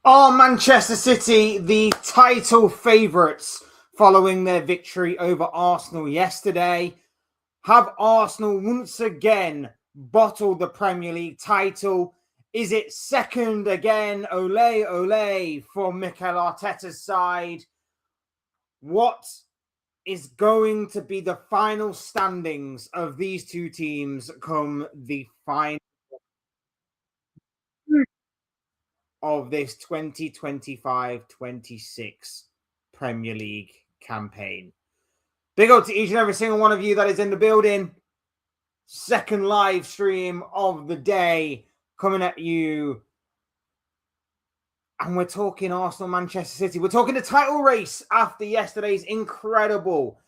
Are Manchester City the title favourites following their victory over Arsenal yesterday? Have Arsenal once again bottled the Premier League title? Is it second again? Ole, ole for Mikel Arteta's side. What is going to be the final standings of these two teams come the final of this 2025-26 Premier League campaign? Big up to each and every single one of you that is in the building. Second live stream of the day coming at you. And we're talking Arsenal, Manchester City. We're talking the title race after yesterday's incredible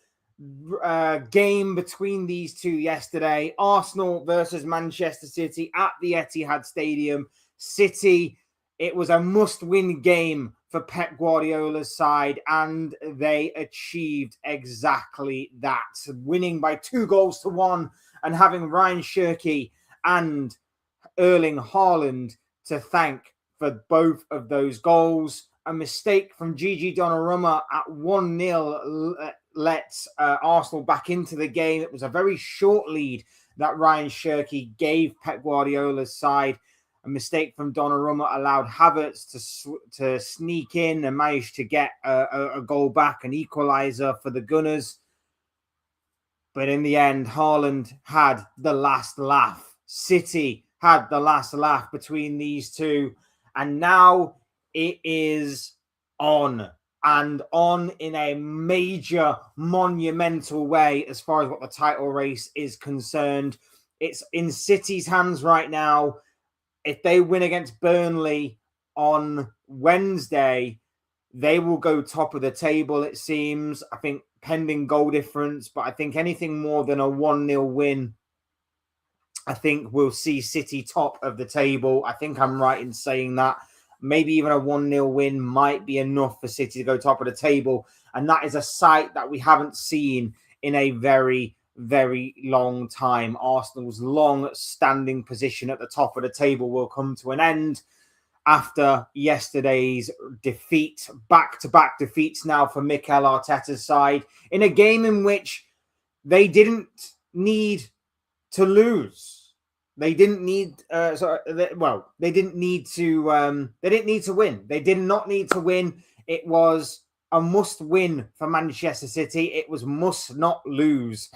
game between these two yesterday. Arsenal versus Manchester City at the Etihad Stadium. City, it was a must-win game for Pep Guardiola's side, and they achieved exactly that, winning by 2-1 and having Ryan Shirky and Erling Haaland to thank for both of those goals. A mistake from Gigi Donnarumma at 1-0 lets Arsenal back into the game. It was a very short lead that Ryan Shirky gave Pep Guardiola's side. A mistake from Donnarumma allowed Havertz to sneak in and manage to get a goal back, an equaliser for the Gunners. But in the end, Haaland had the last laugh. City had the last laugh between these two. And now it is on, and on in a major, monumental way as far as what the title race is concerned. It's in City's hands right now. If they win against Burnley on Wednesday, they will go top of the table, it seems. I think pending goal difference, but I think anything more than a 1-0 win, I think we'll see City top of the table. I think I'm right in saying that. Maybe even a 1-0 win might be enough for City to go top of the table. And that is a sight that we haven't seen in a very, very long time. Arsenal's long-standing position at the top of the table will come to an end after yesterday's defeat. Back-to-back defeats now for Mikel Arteta's side in a game in which they didn't need to lose. They didn't need they didn't need to win. They did not need to win. It was a must win for Manchester City. It was must not lose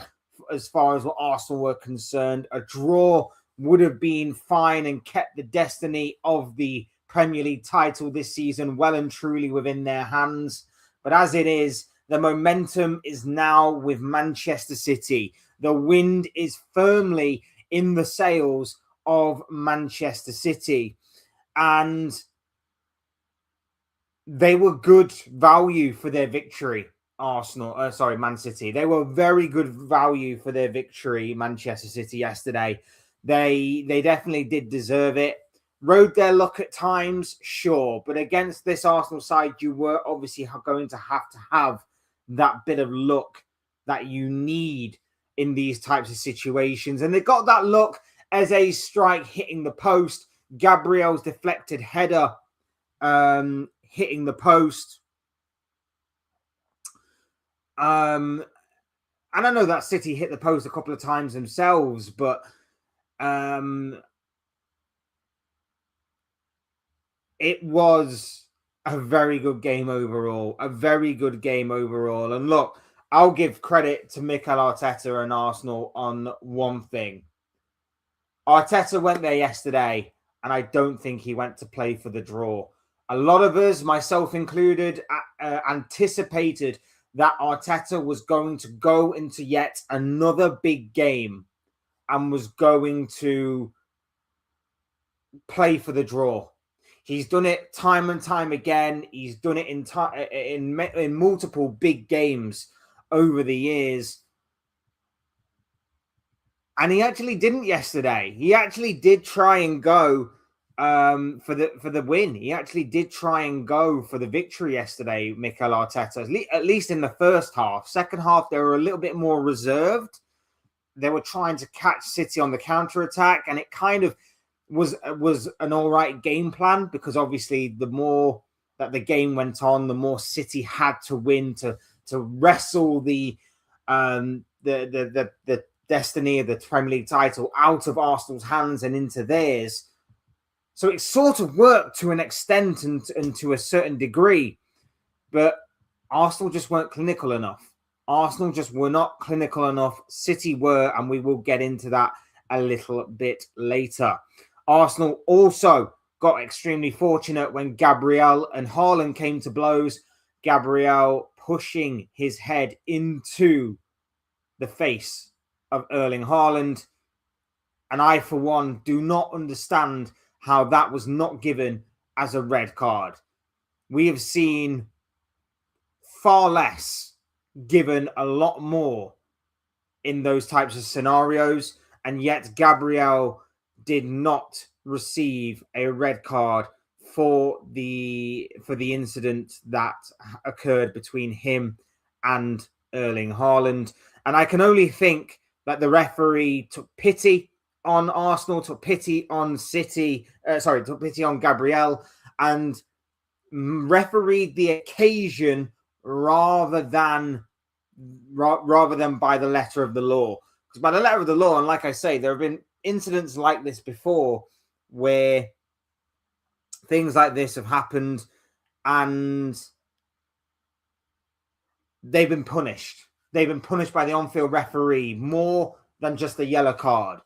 as far as what Arsenal were concerned. A draw would have been fine and kept the destiny of the Premier League title this season well and truly within their hands. But as it is, the momentum is now with Manchester City. The wind is firmly in the sails of Manchester City. And they were good value for their victory, Man City. They were very good value for their victory, Manchester City, yesterday. They definitely did deserve it. Rode their luck at times, sure. But against this Arsenal side, you were obviously going to have that bit of luck that you need in these types of situations. And they got that luck as a strike hitting the post. Gabriel's deflected header hitting the post. And I know that City hit the post a couple of times themselves, but it was a very good game overall. A very good game overall. And look, I'll give credit to Mikel Arteta and Arsenal on one thing. Arteta went there yesterday, and I don't think he went to play for the draw. A lot of us, myself included, anticipated that Arteta was going to go into yet another big game and was going to play for the draw. He's done it time and time again. He's done it in multiple big games over the years. And he actually didn't yesterday. He actually did try and go for the win. He actually did try and go for the victory yesterday, Mikel Arteta, at least in the first half. Second half, they were a little bit more reserved. They were trying to catch City on the counter-attack, and it kind of was an all right game plan, because obviously the more that the game went on, the more City had to win to wrestle the destiny of the Premier League title out of Arsenal's hands and into theirs. So it sort of worked to an extent and to a certain degree, but Arsenal just weren't clinical enough. Arsenal just were not clinical enough. City were, and we will get into that a little bit later. Arsenal also got extremely fortunate when Gabriel and Haaland came to blows. Gabriel pushing his head into the face of Erling Haaland. And I, for one, do not understand how that was not given as a red card. We have seen far less given a lot more in those types of scenarios, and yet Gabriel did not receive a red card for the incident that occurred between him and Erling Haaland. And I can only think that the referee took pity on Arsenal, took pity on took pity on Gabriel, and refereed the occasion rather than by the letter of the law. Because by the letter of the law, and like I say, there have been incidents like this before where things like this have happened and they've been punished. They've been punished by the on-field referee more than just a yellow card.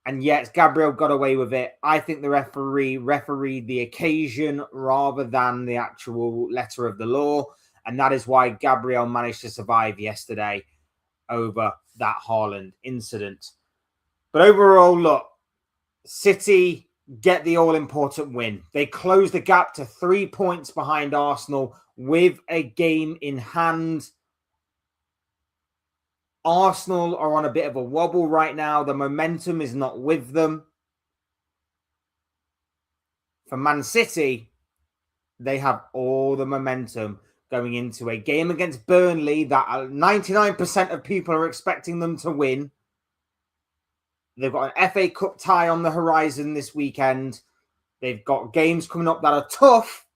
And yet Gabriel got away with it. I think the referee refereed the occasion rather than the actual letter of the law. And that is why Gabriel managed to survive yesterday over that Haaland incident. But overall, look, City get the all-important win. They close the gap to 3 points behind Arsenal with a game in hand. Arsenal are on a bit of a wobble right now. The momentum is not with them. For Man City, they have all the momentum going into a game against Burnley that 99% of people are expecting them to win. They've got an FA Cup tie on the horizon this weekend. They've got games coming up that are tough.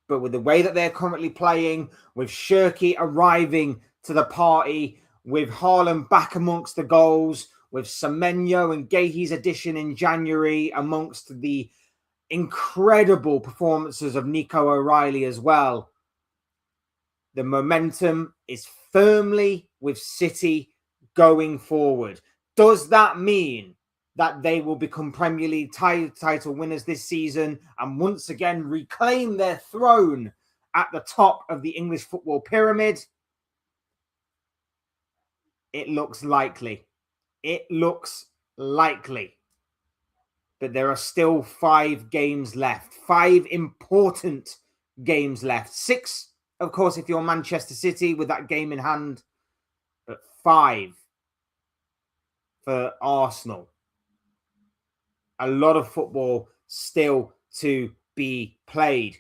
But with the way that they're currently playing, with Shirky arriving to the party, with Haaland back amongst the goals, with Semenyo and Guehi's addition in January amongst the incredible performances of Nico O'Reilly as well. The momentum is firmly with City going forward. Does that mean that they will become Premier League title winners this season and once again reclaim their throne at the top of the English football pyramid? It looks likely. It looks likely. But there are still 5 games left. 5 important games left. 6, of course, if you're Manchester City with that game in hand. But 5 for Arsenal. A lot of football still to be played.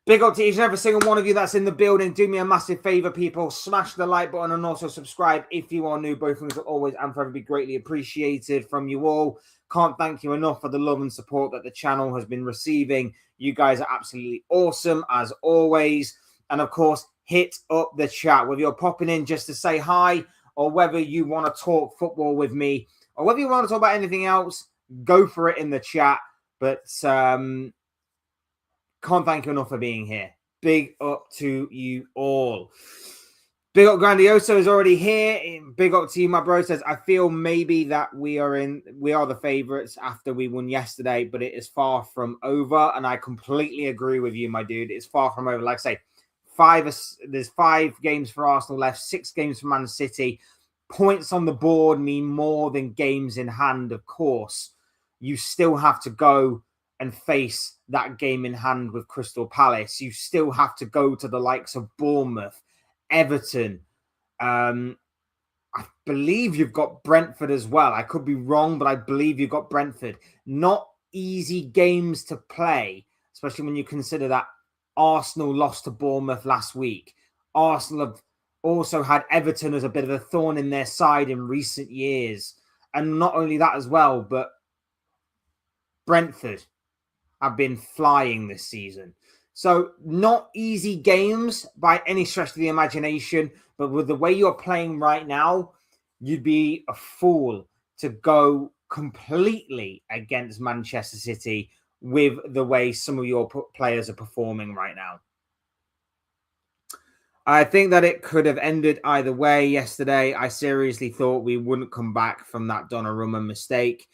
Big up to each and every single one of you that's in the building. Do me a massive favour, people. Smash the like button and also subscribe if you are new. Both things will always and forever be greatly appreciated from you all. Can't thank you enough for the love and support that the channel has been receiving. You guys are absolutely awesome, as always. And, of course, hit up the chat. Whether you're popping in just to say hi or whether you want to talk football with me or whether you want to talk about anything else, go for it in the chat. But can't thank you enough for being here. Big up to you all. Big up Grandioso is already here. Big up to you, my bro. Says, I feel maybe that we are the favourites after we won yesterday, but it is far from over. And I completely agree with you, my dude. It's far from over. Like I say, there's 5 games for Arsenal left, 6 games for Man City. Points on the board mean more than games in hand, of course. You still have to go and face that game in hand with Crystal Palace. You still have to go to the likes of Bournemouth, Everton. I believe you've got Brentford as well. I could be wrong, but I believe you've got Brentford. Not easy games to play, especially when you consider that Arsenal lost to Bournemouth last week. Arsenal have also had Everton as a bit of a thorn in their side in recent years. And not only that as well, but Brentford have been flying this season. So not easy games by any stretch of the imagination, but with the way you're playing right now, you'd be a fool to go completely against Manchester City with the way some of your players are performing right now. I think that it could have ended either way yesterday. I seriously thought we wouldn't come back from that Donnarumma mistake.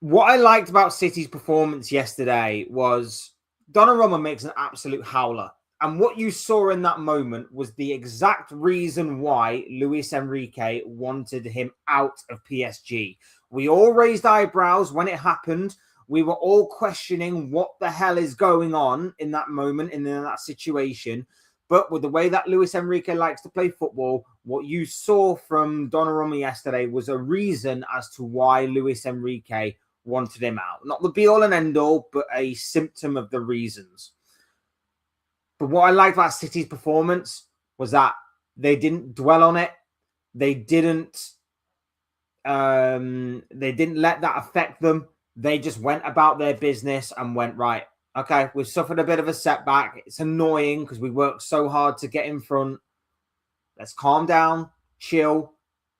What I liked about City's performance yesterday was Donnarumma makes an absolute howler. And what you saw in that moment was the exact reason why Luis Enrique wanted him out of PSG. We all raised eyebrows when it happened. We were all questioning what the hell is going on in that moment and in that situation. But with the way that Luis Enrique likes to play football, what you saw from Donnarumma yesterday was a reason as to why Luis Enrique wanted him out. Not the be-all and end-all, but a symptom of the reasons. But what I liked about City's performance was that they didn't dwell on it. They didn't let that affect them. They just went about their business and went, right, okay, we've suffered a bit of a setback. It's annoying because we worked so hard to get in front. Let's calm down, chill.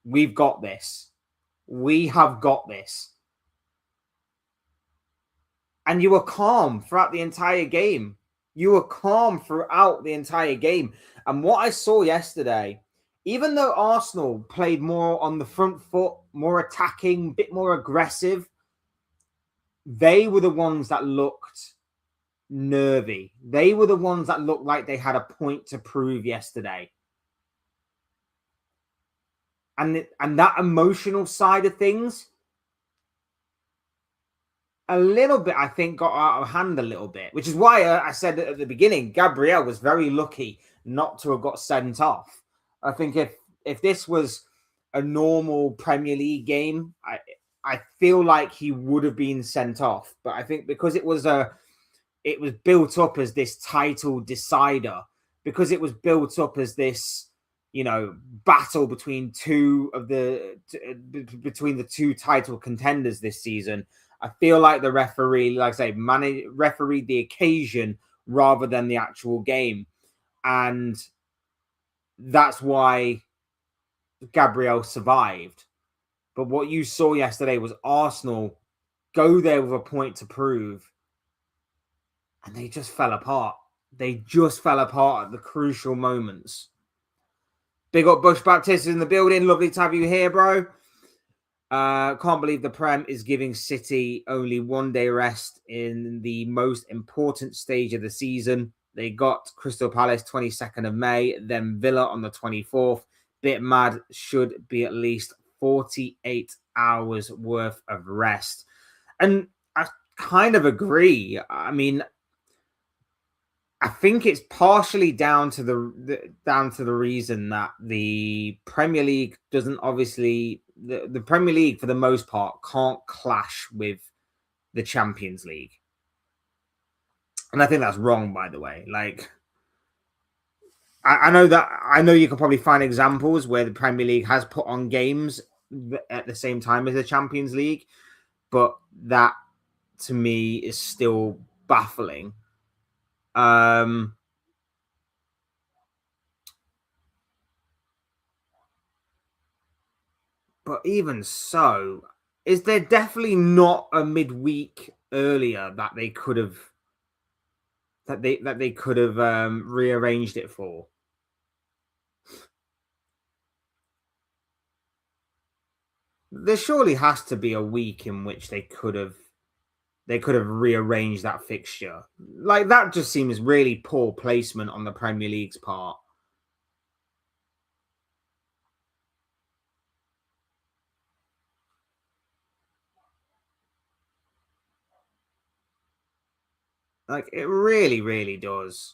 We've got this. We have got this. And you were calm throughout the entire game. You were calm throughout the entire game. And what I saw yesterday, even though Arsenal played more on the front foot, more attacking, a bit more aggressive, they were the ones that looked nervy. They were the ones that looked like they had a point to prove yesterday. And that emotional side of things, a little bit, I think, got out of hand a little bit, which is why I said at the beginning, Gabriel was very lucky not to have got sent off. I think if this was a normal Premier League game, I feel like he would have been sent off. But I think because it was built up as this title decider, because it was built up as this, battle between the two title contenders this season, I feel like the referee, like I say, refereed the occasion rather than the actual game. And that's why Gabriel survived. But what you saw yesterday was Arsenal go there with a point to prove. And they just fell apart. They just fell apart at the crucial moments. Big up Bush Baptist in the building. Lovely to have you here, bro. Can't believe the Prem is giving City only 1 day rest in the most important stage of the season. They got Crystal Palace 22nd of May, then Villa on the 24th. Bit mad, should be at least 48 hours worth of rest. And I kind of agree. I mean, I think it's partially down to the reason that the Premier League doesn't obviously the Premier League for the most part can't clash with the Champions League, and I think that's wrong. By the way, like I know you can probably find examples where the Premier League has put on games at the same time as the Champions League, but that to me is still baffling. But even so, is there definitely not a midweek earlier that they could have rearranged it for? There surely has to be a week in which they could have rearranged that fixture. Like, that just seems really poor placement on the Premier League's part. Like, it really, really does.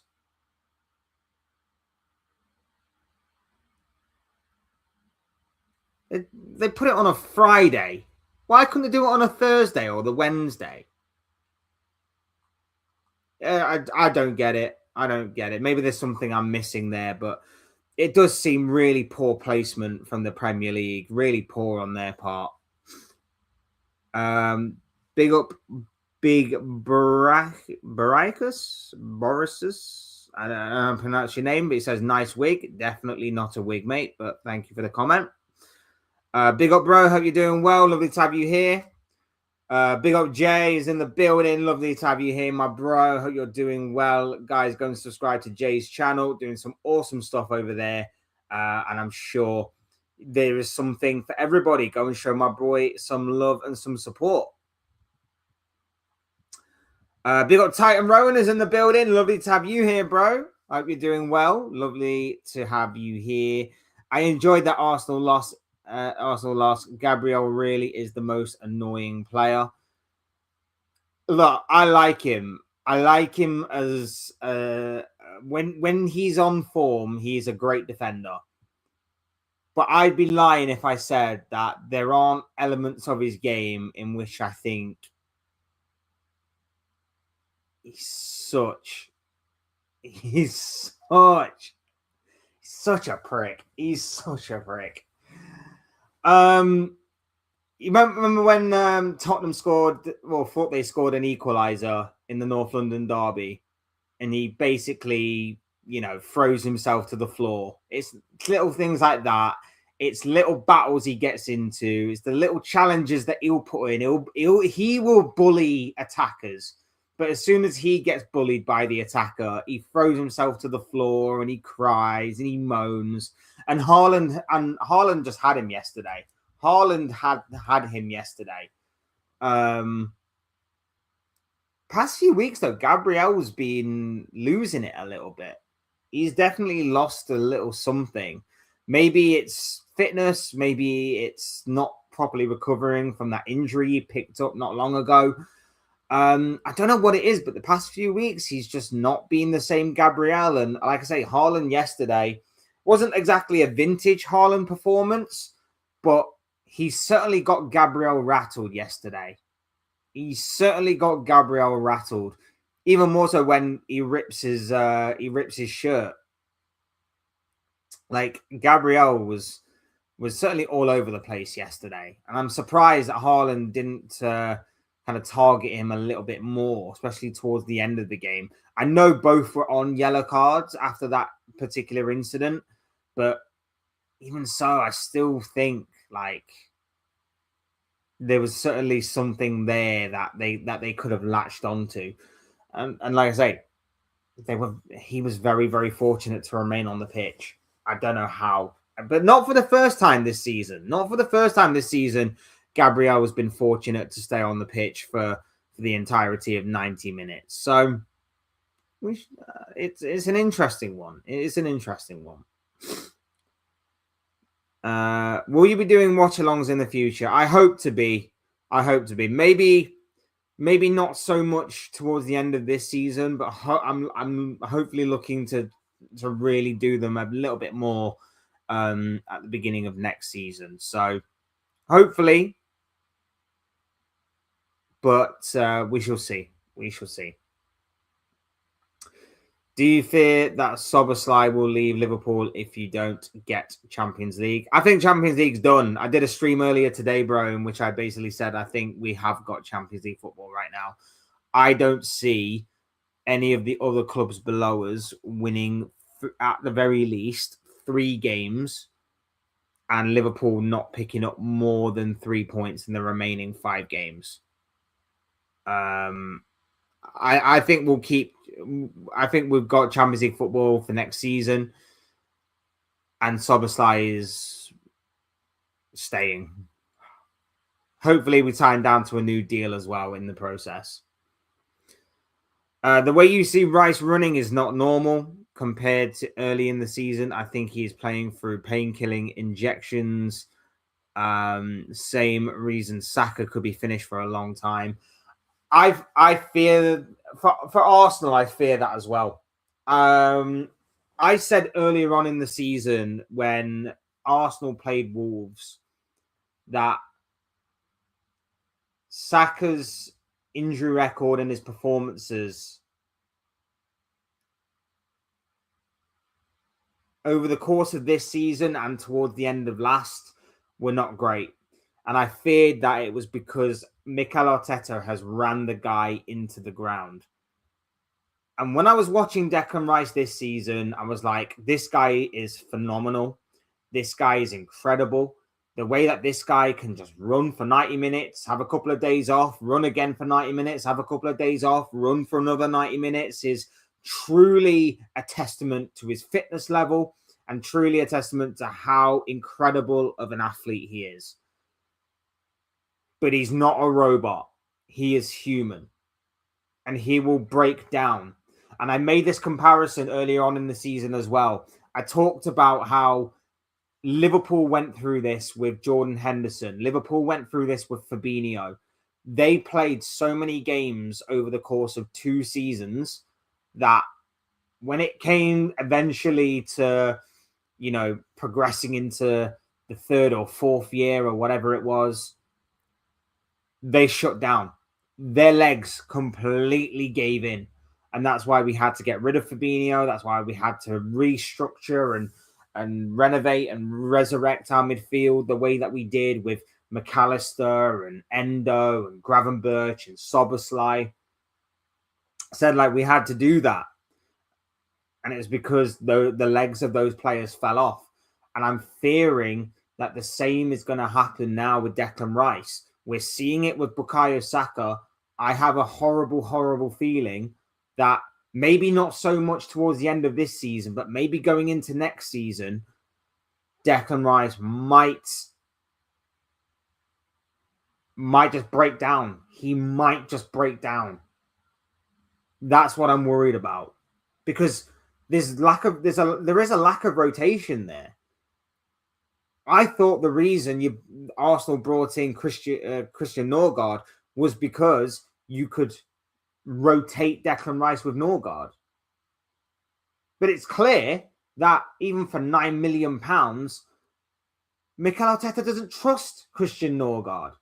They put it on a Friday. Why couldn't they do it on a Thursday or the Wednesday? I don't get it. I don't get it. Maybe there's something I'm missing there, but it does seem really poor placement from the Premier League. Really poor on their part. Big up, Big Baricus? Borisus? I don't know how to pronounce your name, but it says nice wig. Definitely not a wig, mate, but thank you for the comment. Big up, bro. Hope you're doing well. Lovely to have you here. Big up Jay is in the building. Lovely to have you here, my bro. Hope you're doing well. Guys, go and subscribe to Jay's channel. Doing some awesome stuff over there. And I'm sure there is something for everybody. Go and show my boy some love and some support. Big up Titan Rowan is in the building. Lovely to have you here, bro. Hope you're doing well. Lovely to have you here. I enjoyed that Arsenal loss. Gabriel really is the most annoying player. Look, I like him. I like him as when he's on form, he's a great defender. But I'd be lying if I said that there aren't elements of his game in which I think he's such a prick. He's such a prick. You remember when Tottenham thought they scored an equaliser in the North London derby, and he basically, throws himself to the floor. It's little things like that. It's little battles he gets into. It's the little challenges that he'll put in. He will bully attackers. But as soon as he gets bullied by the attacker, he throws himself to the floor and he cries and he moans. And Haaland just had him yesterday. Haaland had him yesterday. Past few weeks, though, Gabriel's been losing it a little bit. He's definitely lost a little something. Maybe it's fitness. Maybe it's not properly recovering from that injury he picked up not long ago. I don't know what it is, but the past few weeks, he's just not been the same Gabriel. And like I say, Haaland yesterday wasn't exactly a vintage Haaland performance, but he certainly got Gabriel rattled yesterday. He certainly got Gabriel rattled, even more so when he rips his shirt. Like Gabriel was certainly all over the place yesterday, and I'm surprised that Haaland didn't kind of target him a little bit more, especially towards the end of the game. I know both were on yellow cards after that particular incident, but even so, I still think like there was certainly something there that they could have latched onto. And like I say, he was very, very fortunate to remain on the pitch. I don't know how, but not for the first time this season. Not for the first time this season. Gabriel has been fortunate to stay on the pitch for the entirety of 90 minutes. So it's an interesting one. It's an interesting one. Will you be doing watch-alongs in the future? I hope to be. Maybe not so much towards the end of this season, but I'm hopefully looking to really do them a little bit more at the beginning of next season. So hopefully. But we shall see. We shall see. Do you fear that Szoboszlai will leave Liverpool if you don't get Champions League? I think Champions League's done. I did a stream earlier today, bro, in which I basically said I think we have got Champions League football right now. I don't see any of the other clubs below us winning, at the very least, 3 games and Liverpool not picking up more than 3 points in the remaining 5 games. I think we'll keep. I think we've got Champions League football for next season, and Szoboszlai is staying. Hopefully, we tie him down to a new deal as well in the process. The way you see Rice running is not normal compared to early in the season. I think he is playing through pain-killing injections. Same reason Saka could be finished for a long time. I fear for Arsenal. I fear that as well. I said earlier on in the season when Arsenal played Wolves that Saka's injury record and his performances over the course of this season and towards the end of last were not great. And I feared that it was because Mikel Arteta has ran the guy into the ground. And when I was watching Declan Rice this season, I was like, this guy is phenomenal. This guy is incredible. The way that this guy can just run for 90 minutes, have a couple of days off, run again for 90 minutes, have a couple of days off, run for another 90 minutes is truly a testament to his fitness level and truly a testament to how incredible of an athlete he is. But he's not a robot. He is human. And he will break down. And I made this comparison earlier on in the season as well. I talked about how Liverpool went through this with Jordan Henderson. Liverpool went through this with Fabinho. They played so many games over the course of 2 seasons that when it came eventually to, progressing into the 3rd or 4th year or whatever it was, they shut down. Their legs completely gave in. And that's why we had to get rid of Fabinho. That's why we had to restructure and renovate and resurrect our midfield the way that we did with McAllister and Endo and Gravenberch and Soboslai. Said we had to do that. And it was because the legs of those players fell off. And I'm fearing that the same is going to happen now with Declan Rice. We're seeing it with Bukayo Saka. I have a horrible, horrible feeling that maybe not so much towards the end of this season, but maybe going into next season, Declan Rice might just break down. He might just break down. That's what I'm worried about. Because there is a lack of rotation there. I thought the reason Arsenal brought in Christian Norgard was because you could rotate Declan Rice with Norgard. But it's clear that even for £9 million, Mikel Arteta doesn't trust Christian Norgard.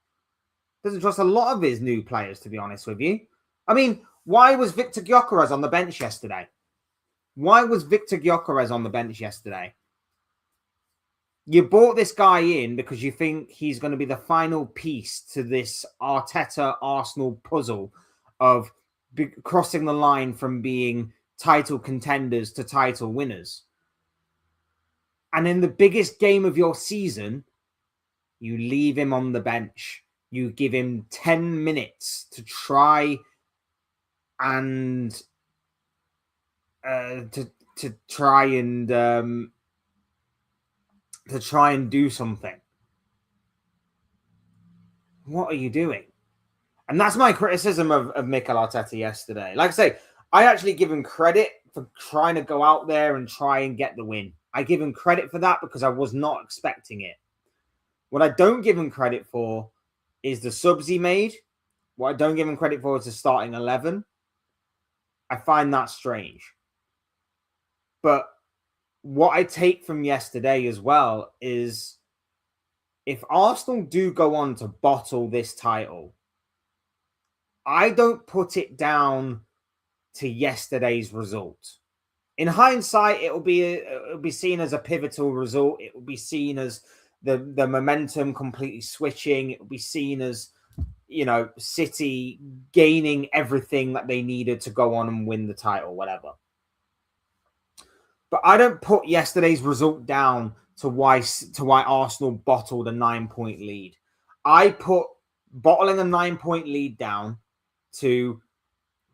Doesn't trust a lot of his new players, to be honest with you. I mean, why was Victor Gyökeres on the bench yesterday? You bought this guy in because you think he's going to be the final piece to this Arteta-Arsenal puzzle of crossing the line from being title contenders to title winners. And in the biggest game of your season, you leave him on the bench. You give him 10 minutes to try and to try and do something. What are you doing? And that's my criticism of Mikel Arteta yesterday. Like I say, I actually give him credit for trying to go out there and try and get the win. I give him credit for that because I was not expecting it. What I don't give him credit for is the subs he made. What I don't give him credit for is the starting 11. I find that strange. But what I take from yesterday as well is if Arsenal do go on to bottle this title, I don't put it down to yesterday's result. In hindsight, it'll be seen as a pivotal result. It will be seen as the momentum completely switching. It will be seen as, City gaining everything that they needed to go on and win the title, whatever. But I don't put yesterday's result down to why Arsenal bottled a 9-point lead. I put bottling a 9-point lead down to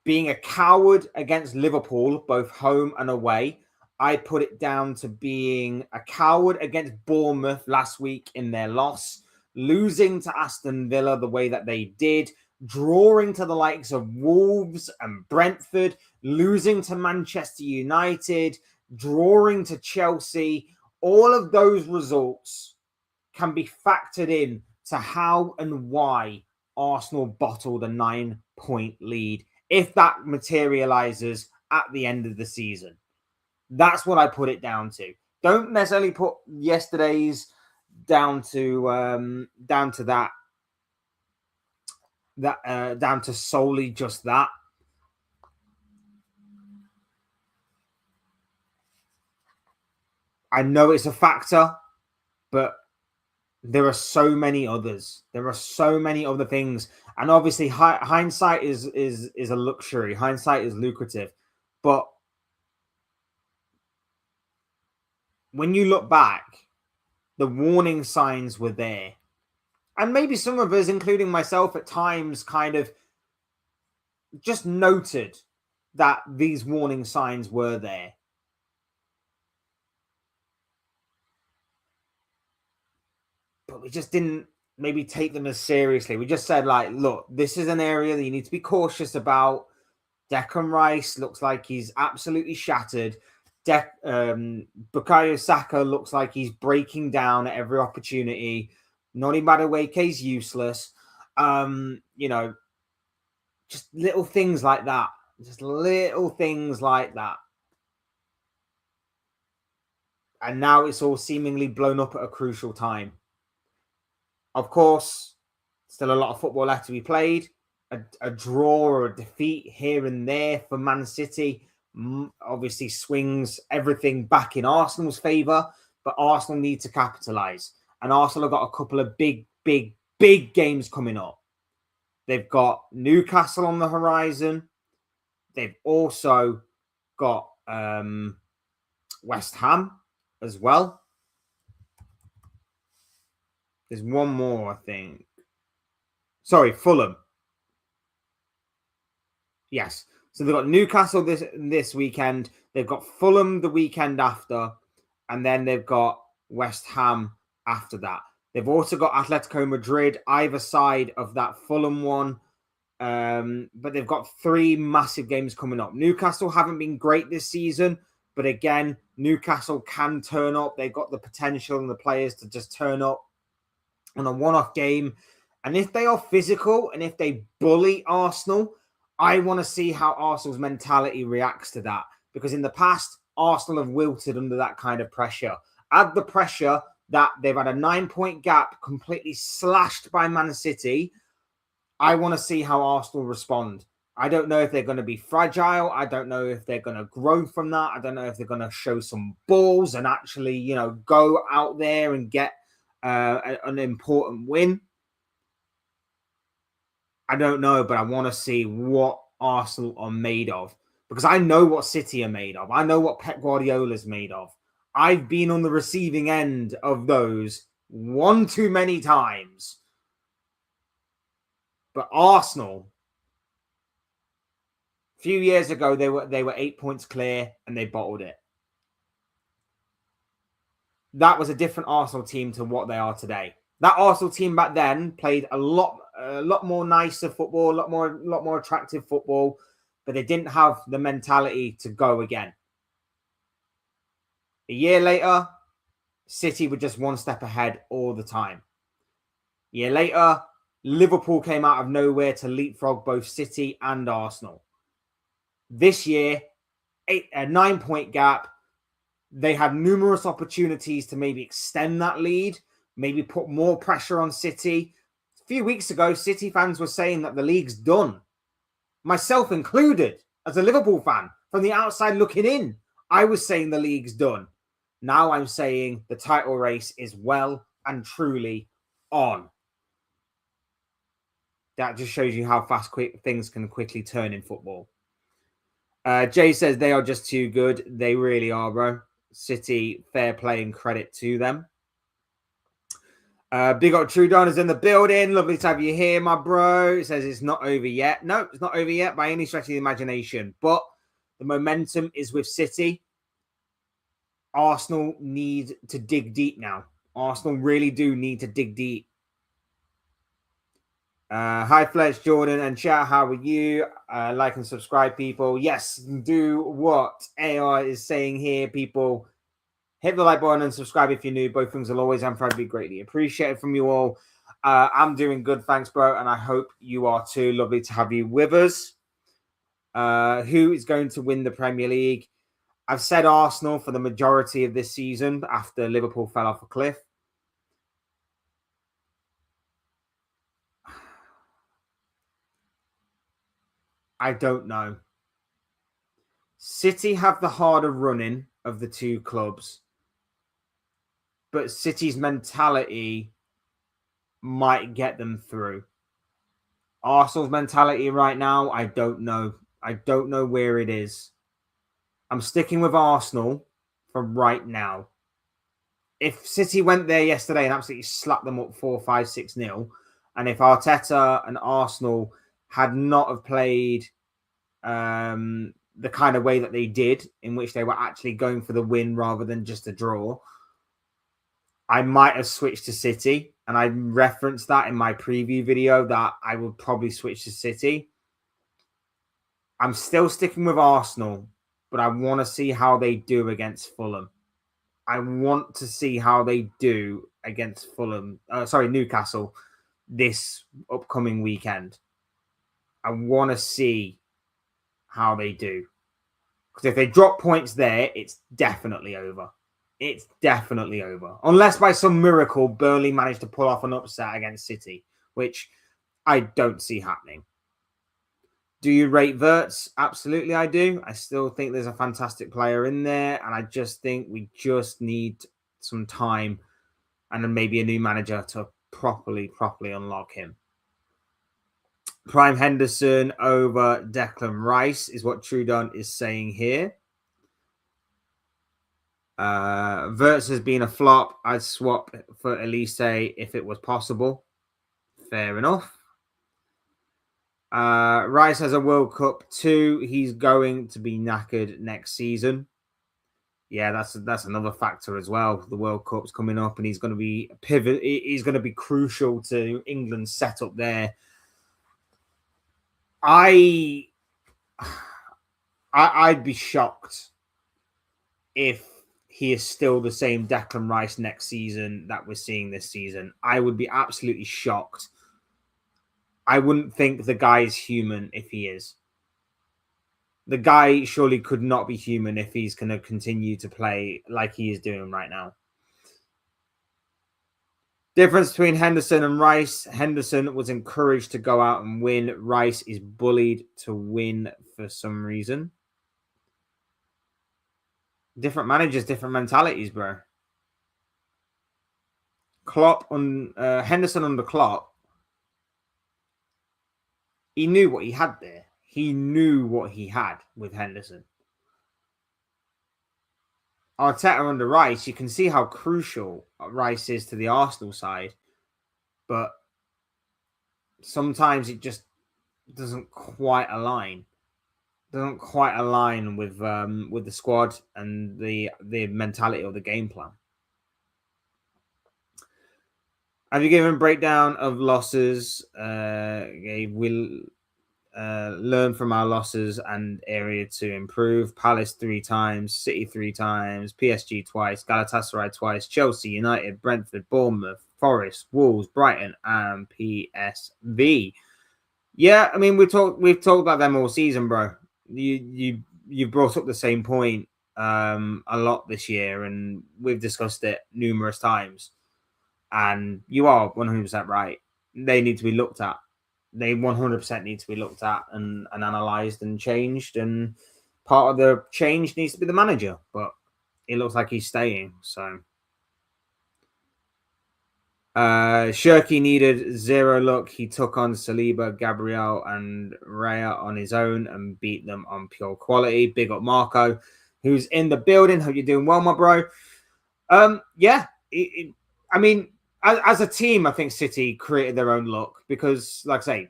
being a coward against Liverpool, both home and away. I put it down to being a coward against Bournemouth last week in their loss, losing to Aston Villa the way that they did, drawing to the likes of Wolves and Brentford, losing to Manchester United, drawing to Chelsea. All of those results can be factored in to how and why Arsenal bottled a 9-point lead if that materializes at the end of the season. That's what I put it down to. Don't necessarily put yesterday's down to solely just that. I know it's a factor, but There are so many others. There are so many other things, and obviously, hindsight is a luxury. Hindsight is lucrative, but when you look back, the warning signs were there, and maybe some of us, including myself, at times, kind of just noted that these warning signs were there. But we just didn't maybe take them as seriously. We just said, like, look, this is an area that you need to be cautious about. Declan Rice looks like he's absolutely shattered. Bukayo Saka looks like he's breaking down at every opportunity. Noni Madueke's useless. You know, just little things like that. Just little things like that. And now it's all seemingly blown up at a crucial time. Of course, still a lot of football left to be played. A draw or a defeat here and there for Man City obviously swings everything back in Arsenal's favour, but Arsenal need to capitalise. And Arsenal have got a couple of big games coming up. They've got Newcastle on the horizon. They've also got West Ham as well. There's one more, I think. Sorry, Fulham. Yes. So they've got Newcastle this weekend. They've got Fulham the weekend after. And then they've got West Ham after that. They've also got Atletico Madrid either side of that Fulham one. But they've got 3 massive games coming up. Newcastle haven't been great this season. But again, Newcastle can turn up. They've got the potential and the players to just turn up on a one-off game. And if they are physical and if they bully Arsenal, I want to see how Arsenal's mentality reacts to that. Because in the past, Arsenal have wilted under that kind of pressure. Add the pressure that they've had a 9-point gap completely slashed by Man City. I want to see how Arsenal respond. I don't know if they're going to be fragile. I don't know if they're going to grow from that. I don't know if they're going to show some balls and actually, you know, go out there and get an important win. I don't know, but I want to see what Arsenal are made of, because I know what City are made of. I know what Pep Guardiola is made of. I've been on the receiving end of those one too many times. But Arsenal, a few years ago, they were 8 points clear and they bottled it. That was a different Arsenal team to what they are today. That Arsenal team back then played a lot more nicer football, a lot more attractive football, but they didn't have the mentality to go again. A year later, City were just one step ahead all the time. A year later, Liverpool came out of nowhere to leapfrog both City and Arsenal. This year, a 9-point gap. They had numerous opportunities to maybe extend that lead, maybe put more pressure on City. A few weeks ago, City fans were saying that the league's done. Myself included, as a Liverpool fan, from the outside looking in, I was saying the league's done. Now I'm saying the title race is well and truly on. That just shows you how fast things can quickly turn in football. Jay says they are just too good. They really are, bro. City, fair play and credit to them. Big up Trudon is in the building. Lovely to have you here, my bro. It says it's not over yet. No, it's not over yet by any stretch of the imagination. But the momentum is with City. Arsenal need to dig deep now. Arsenal really do need to dig deep. Hi, Fletch, Jordan, and chat. How are you? Like and subscribe, people. Yes, do what AI is saying here, people. Hit the like button and subscribe if you're new. Both things will always and forever be greatly appreciated from you all. I'm doing good, thanks, bro, and I hope you are too. Lovely to have you with us. Who is going to win the Premier League? I've said Arsenal for the majority of this season after Liverpool fell off a cliff. I don't know. City have the harder running of the two clubs, but City's mentality might get them through. Arsenal's mentality right now, I don't know. I don't know where it is. I'm sticking with Arsenal for right now. If City went there yesterday and absolutely slapped them up 4-5-6-0, and if Arteta and Arsenal had not have played the kind of way that they did, in which they were actually going for the win rather than just a draw, I might have switched to City. And I referenced that in my preview video that I would probably switch to City. I'm still sticking with Arsenal, but I want to see how they do against Fulham. I want to see how they do against Newcastle this upcoming weekend. I want to see how they do. Because if they drop points there, it's definitely over. It's definitely over. Unless by some miracle, Burnley managed to pull off an upset against City, which I don't see happening. Do you rate Wirtz? Absolutely, I do. I still think there's a fantastic player in there, and I just think we just need some time and then maybe a new manager to properly unlock him. Prime Henderson over Declan Rice is what Trudon is saying here. Wirtz has been a flop. I'd swap for Elise if it was possible. Fair enough. Rice has a World Cup too. He's going to be knackered next season. Yeah, that's another factor as well. The World Cup's coming up, and he's going to be a pivot. He's going to be crucial to England's setup there. I'd be shocked if he is still the same Declan Rice next season that we're seeing this season. I would be absolutely shocked. I wouldn't think the guy is human if he is. The guy surely could not be human if he's going to continue to play like he is doing right now. Difference between Henderson and Rice. Henderson was encouraged to go out and win. Rice is bullied to win for some reason. Different managers, different mentalities, bro. Henderson under Klopp, he knew what he had there. He knew what he had with Henderson. Arteta under Rice, you can see how crucial Rice is to the Arsenal side, but sometimes it just doesn't quite align. Doesn't quite align with the squad and the mentality of the game plan. Have you given breakdown of losses? We'll learn from our losses and area to improve. Palace 3 times, City 3 times, PSG twice, Galatasaray twice, Chelsea, United, Brentford, Bournemouth, Forest, Wolves, Brighton, and PSV. Yeah, I mean we've talked about them all season, bro. You brought up the same point a lot this year, and we've discussed it numerous times. And you are 100% right. They need to be looked at. They 100% need to be looked at and analysed and changed. And part of the change needs to be the manager. But it looks like he's staying. So Shirky needed 0 luck. He took on Saliba, Gabriel, and Raya on his own and beat them on pure quality. Big up Marco, who's in the building. Hope you're doing well, my bro. Yeah. I mean, as a team, I think City created their own luck because, like I say,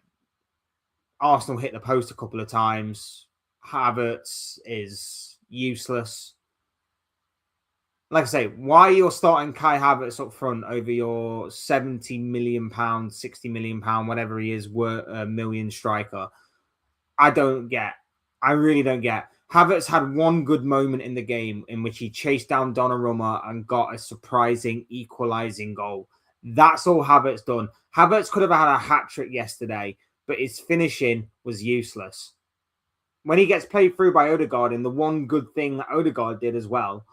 Arsenal hit the post a couple of times. Havertz is useless. Like I say, why you're starting Kai Havertz up front over your £70 million, £60 million, whatever he is, million striker, I don't get. I really don't get. Havertz had one good moment in the game in which he chased down Donnarumma and got a surprising equalising goal. That's all Havertz done. Havertz could have had a hat-trick yesterday, but his finishing was useless. When he gets played through by Odegaard, and the one good thing that Odegaard did as well,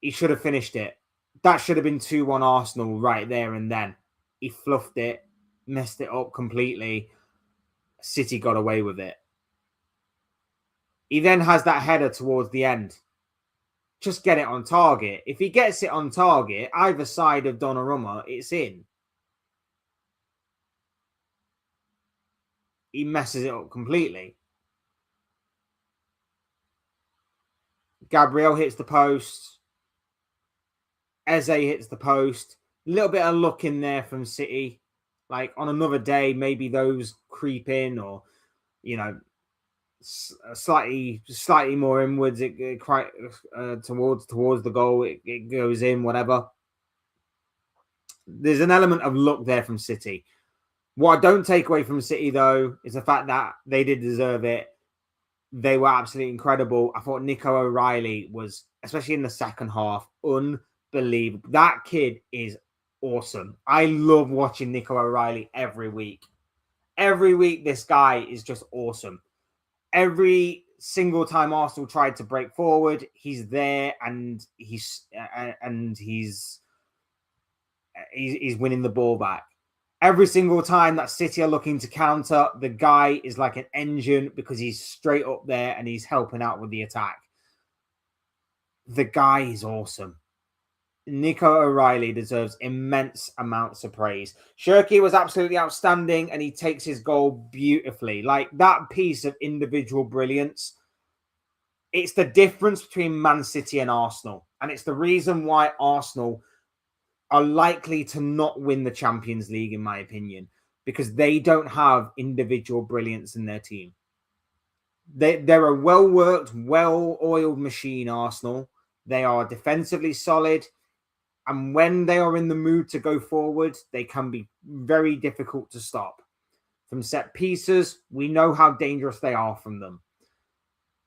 he should have finished it. That should have been 2-1 Arsenal right there and then. He fluffed it, messed it up completely. City got away with it. He then has that header towards the end. Just get it on target. If he gets it on target, either side of Donnarumma, it's in. he messes it up completely. Gabriel hits the post. Eze hits the post. A little bit of luck in there from City. Like on another day, maybe those creep in, or slightly more inwards. It quite towards the goal. It goes in, whatever. There's an element of luck there from City. What I don't take away from City, though, is the fact that they did deserve it. They were absolutely incredible. I thought Nico O'Reilly was, especially in the second half, unbelievable. That kid is awesome. I love watching Nico O'Reilly every week. Every week, this guy is just awesome. Every single time Arsenal tried to break forward, he's there and he's winning the ball back. Every single time that City are looking to counter, the guy is like an engine because he's straight up there and he's helping out with the attack. The guy is awesome. Nico O'Reilly deserves immense amounts of praise. Shirky was absolutely outstanding and he takes his goal beautifully. Like that piece of individual brilliance. It's the difference between Man City and Arsenal. And it's the reason why Arsenal are likely to not win the Champions League, in my opinion, because they don't have individual brilliance in their team. They're a well-worked, well-oiled machine, Arsenal. They are defensively solid. And when they are in the mood to go forward, they can be very difficult to stop. From set pieces, we know how dangerous they are from them.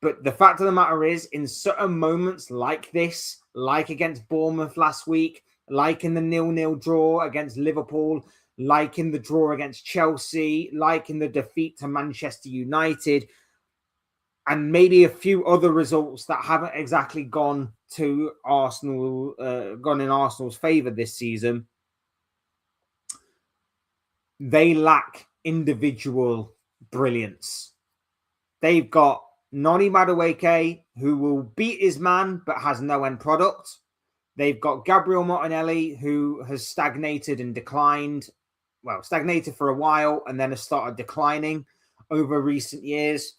But the fact of the matter is, in certain moments like this, like against Bournemouth last week, like in the 0-0 draw against Liverpool, like in the draw against Chelsea, like in the defeat to Manchester United, and maybe a few other results that haven't exactly gone to Arsenal, gone in Arsenal's favour this season. They lack individual brilliance. They've got Noni Madueke, who will beat his man but has no end product. They've got Gabriel Martinelli, who has stagnated and declined. Well, stagnated for a while and then has started declining over recent years.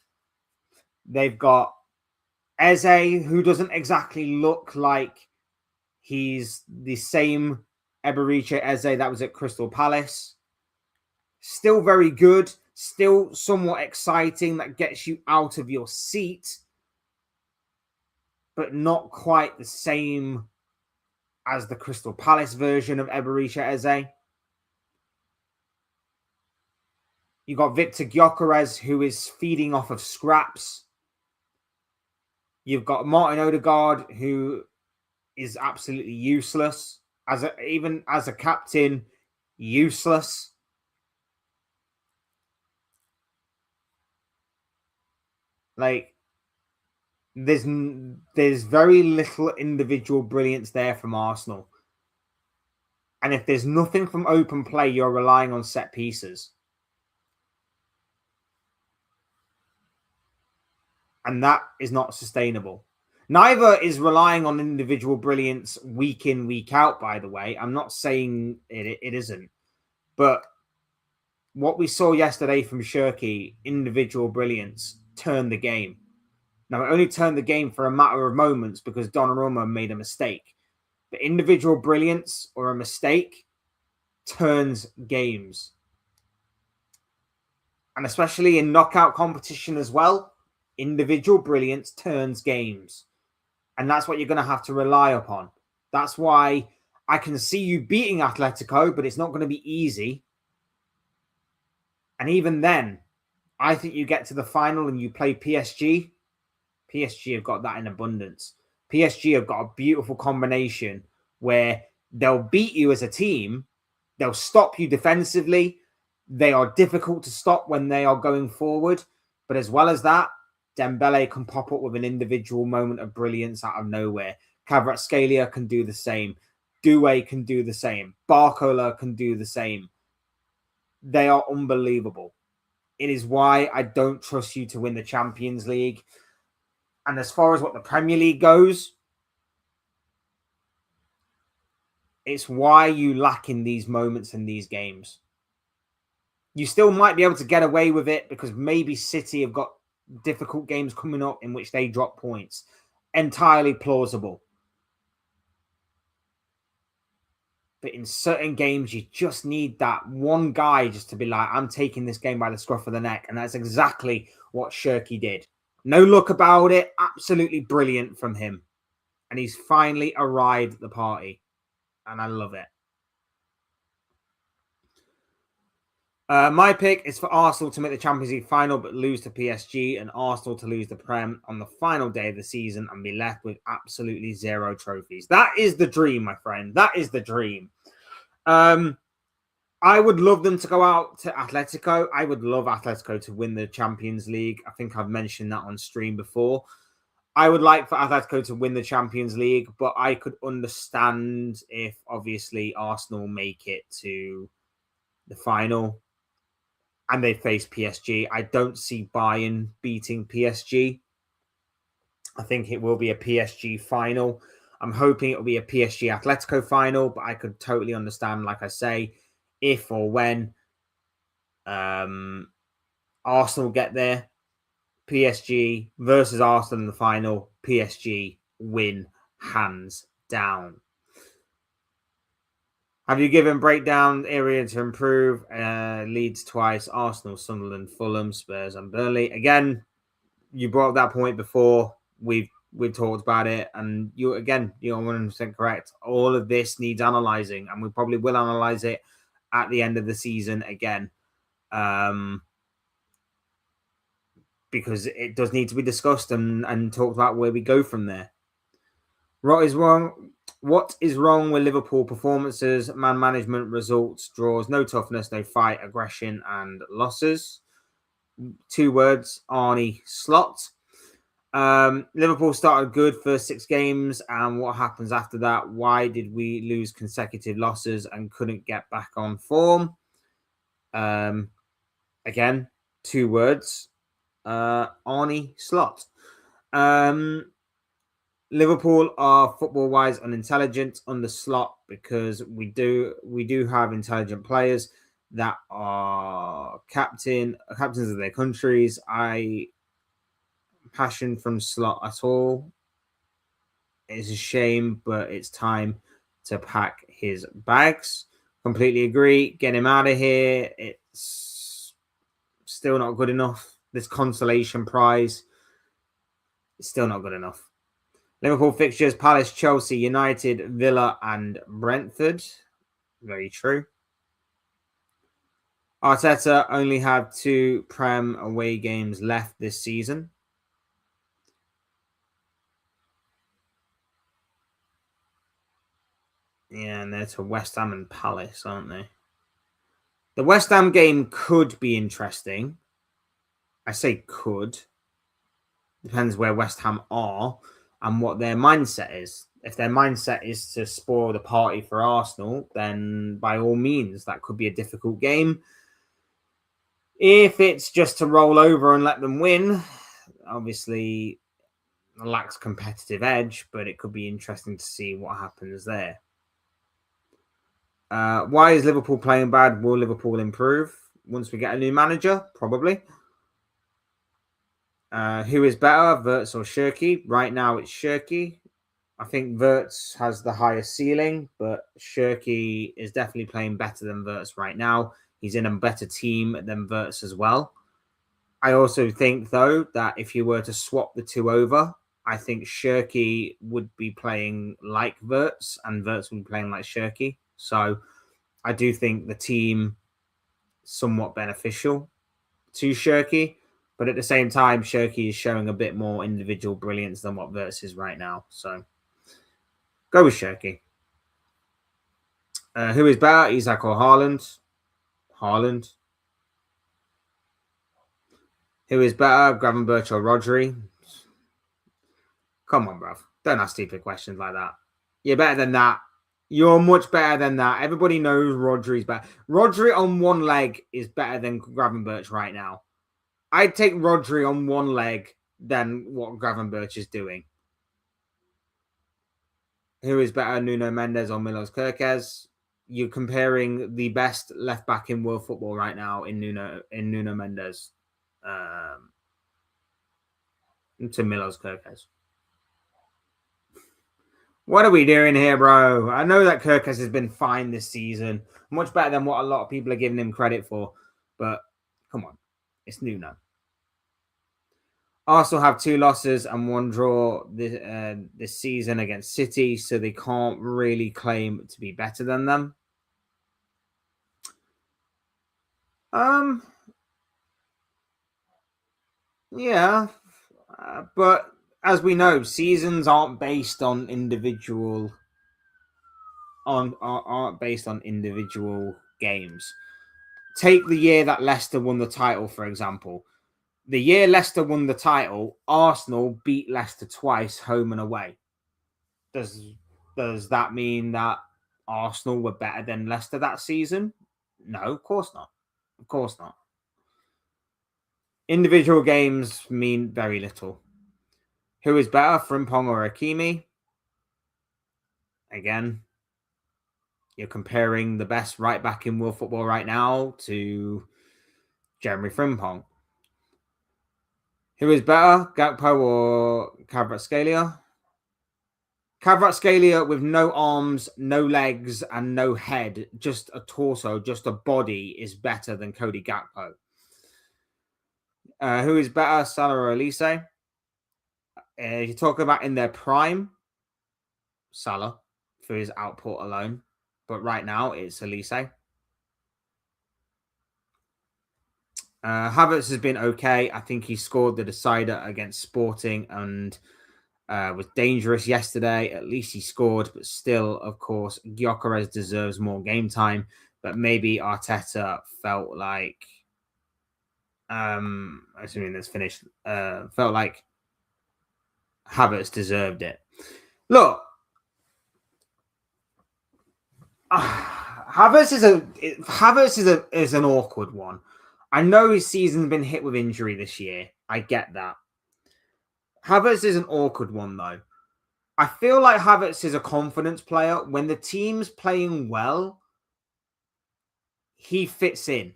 They've got Eze, who doesn't exactly look like he's the same Eberechi Eze that was at Crystal Palace. Still very good, still somewhat exciting, that gets you out of your seat, but not quite the same as the Crystal Palace version of Eberechi Eze. You got Victor Gyökeres, who is feeding off of scraps. You've got Martin Odegaard, who is absolutely useless. Even as a captain, useless. Like, there's very little individual brilliance there from Arsenal. And if there's nothing from open play, you're relying on set pieces. And that is not sustainable. Neither is relying on individual brilliance week in, week out, by the way. I'm not saying it isn't. But what we saw yesterday from Shirky, individual brilliance, turned the game. Now, it only turned the game for a matter of moments because Donnarumma made a mistake. But individual brilliance or a mistake turns games. And especially in knockout competition as well, individual brilliance turns games. And that's what you're going to have to rely upon. That's why I can see you beating Atletico, but it's not going to be easy. And even then, I think you get to the final and you play PSG. PSG have got that in abundance. PSG have got a beautiful combination where they'll beat you as a team. They'll stop you defensively. They are difficult to stop when they are going forward. But as well as that, Dembele can pop up with an individual moment of brilliance out of nowhere. Kvaratskhelia can do the same. Doué can do the same. Barcola can do the same. They are unbelievable. It is why I don't trust you to win the Champions League. And as far as what the Premier League goes, it's why you lack in these moments in these games. You still might be able to get away with it because maybe City have got difficult games coming up in which they drop points. Entirely plausible. But in certain games, you just need that one guy just to be like, I'm taking this game by the scruff of the neck. And that's exactly what Shirky did. No look about it. Absolutely brilliant from him. And he's finally arrived at the party. And I love it. My pick is for Arsenal to make the Champions League final but lose to PSG, and Arsenal to lose the Prem on the final day of the season and be left with absolutely 0 trophies. That is the dream, my friend. That is the dream. I would love them to go out to Atletico. I would love Atletico to win the Champions League. I think I've mentioned that on stream before. I would like for Atletico to win the Champions League, but I could understand if, obviously, Arsenal make it to the final and they face PSG. I don't see Bayern beating PSG. I think it will be a PSG final. I'm hoping it will be a PSG Atletico final, but I could totally understand, like I say, if or when Arsenal get there, PSG versus Arsenal in the final, PSG win hands down. Have you given breakdown area to improve? Leeds twice, Arsenal, Sunderland, Fulham, Spurs, and Burnley. Again, you brought up that point before. We've talked about it, and you're 100% correct. All of this needs analysing, and we probably will analyse it at the end of the season again, because it does need to be discussed and talked about where we go from there. What is wrong with Liverpool performances, man management, results, draws, no toughness, no fight, aggression, and losses? 2 words, Arnie Slot. Liverpool started good first 6 games, and what happens after that? Why did we lose consecutive losses and couldn't get back on form? Again, 2 words, Arnie Slot. Liverpool are football-wise unintelligent on the Slot because we do have intelligent players that are captains of their countries. Passion from Slot at all. It's a shame, but it's time to pack his bags. Completely agree. Get him out of here. It's still not good enough. This consolation prize is still not good enough. Liverpool fixtures: Palace, Chelsea, United, Villa, and Brentford. Very true. Arteta only have 2 Prem away games left this season. Yeah, and they're to West Ham and Palace, aren't they? The West Ham game could be interesting. I say could. Depends where West Ham are and what their mindset is. If their mindset is to spoil the party for Arsenal, then by all means, that could be a difficult game. If it's just to roll over and let them win, obviously lacks competitive edge, but it could be interesting to see what happens there. Why is Liverpool playing bad? Will Liverpool improve once we get a new manager? Probably. Who is better, Wirtz or Shirky? Right now, it's Shirky. I think Wirtz has the highest ceiling, but Shirky is definitely playing better than Wirtz right now. He's in a better team than Wirtz as well. I also think, though, that if you were to swap the 2 over, I think Shirky would be playing like Wirtz and Wirtz would be playing like Shirky. So I do think the team somewhat beneficial to Shirky. But at the same time, Shirky is showing a bit more individual brilliance than what Wirtz is right now. So go with Shirky. Who is better, Isak or Haaland? Haaland. Who is better, Gravenberch or Rodri? Come on, bruv. Don't ask stupid questions like that. You're better than that. You're much better than that. Everybody knows Rodri's better. Rodri on one leg is better than Gravenberch right now. I'd take Rodri on one leg than what Gravenberch is doing. Who is better, Nuno Mendes or Milos Kerkez? you're comparing the best left back in world football right now in Nuno Mendes to Milos Kerkez. What are we doing here, bro? I know that Kerkez has been fine this season, much better than what a lot of people are giving him credit for. But come on, it's Nuno. Arsenal have 2 losses and 1 draw this season against City, so they can't really claim to be better than them. Yeah, but as we know, seasons aren't based on individual aren't based on individual games. Take the year that Leicester won the title, for example. The year Leicester won the title, Arsenal beat Leicester twice, home and away. Does that mean that Arsenal were better than Leicester that season? No, of course not. Of course not. Individual games mean very little. Who is better, Frimpong or Hakimi? Again, you're comparing the best right back in world football right now to Jeremy Frimpong. Who is better, Gakpo or Kvaratskhelia? Kvaratskhelia with no arms, no legs, and no head, just a torso, just a body, is better than Cody Gakpo. Who is better, Salah or Elise? You talk about in their prime, Salah, for his output alone. But right now, it's Elise. Havertz has been okay. I think he scored the decider against Sporting and was dangerous yesterday. At least he scored, but still, of course, Gyökeres deserves more game time. But maybe Arteta felt like, assuming that's finished, felt like Havertz deserved it. Look, Havertz is an awkward one. I know his season's been hit with injury this year. I get that. Havertz is an awkward one, though. I feel like Havertz is a confidence player. When the team's playing well, he fits in.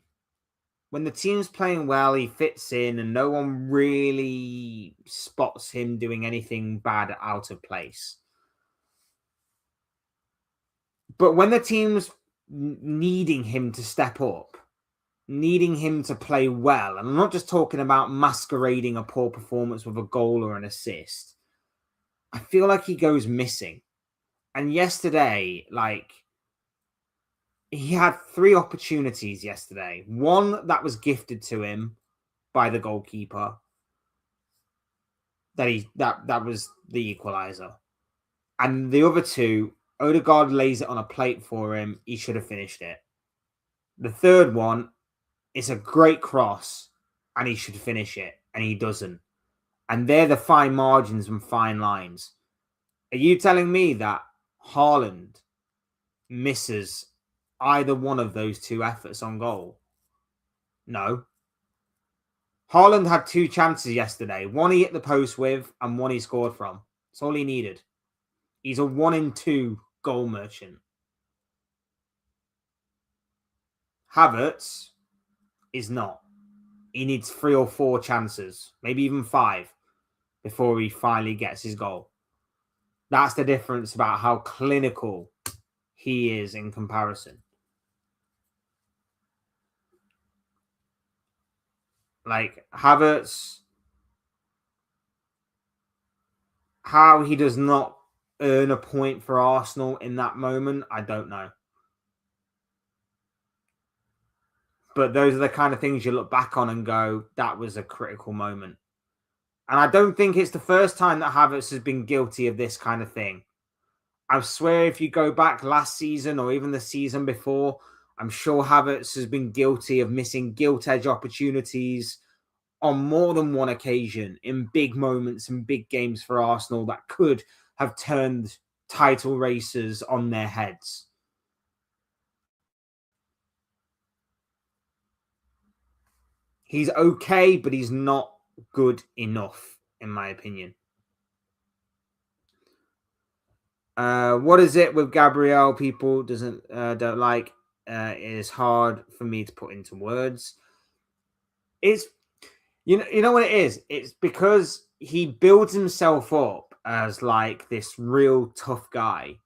When the team's playing well, he fits in, and no one really spots him doing anything bad out of place. But when the team's needing him to step up, needing him to play well, and I'm not just talking about masquerading a poor performance with a goal or an assist, I feel like he goes missing. And yesterday, he had 3 opportunities yesterday. One that was gifted to him by the goalkeeper. That was the equalizer. And the other 2, Odegaard lays it on a plate for him. He should have finished it. The third one is a great cross, and he should finish it, and he doesn't. And they're the fine margins and fine lines. Are you telling me that Haaland misses either one of those 2 efforts on goal? No. Haaland had 2 chances yesterday. One he hit the post with, and one he scored from. That's all he needed. He's a 1 in 2 goal merchant. Havertz is not. He needs 3 or 4 chances, maybe even 5, before he finally gets his goal. That's the difference about how clinical he is in comparison. Like Havertz, how he does not earn a point for Arsenal in that moment, I don't know. But those are the kind of things you look back on and go, that was a critical moment. And I don't think it's the first time that Havertz has been guilty of this kind of thing. I swear if you go back last season or even the season before, I'm sure Havertz has been guilty of missing gilt-edge opportunities on more than one occasion in big moments and big games for Arsenal that could have turned title races on their heads. He's okay, but he's not good enough, in my opinion. What is it with Gabriel? People don't like. It is hard for me to put into words. It's you know what it is. It's because he builds himself up as like this real tough guy.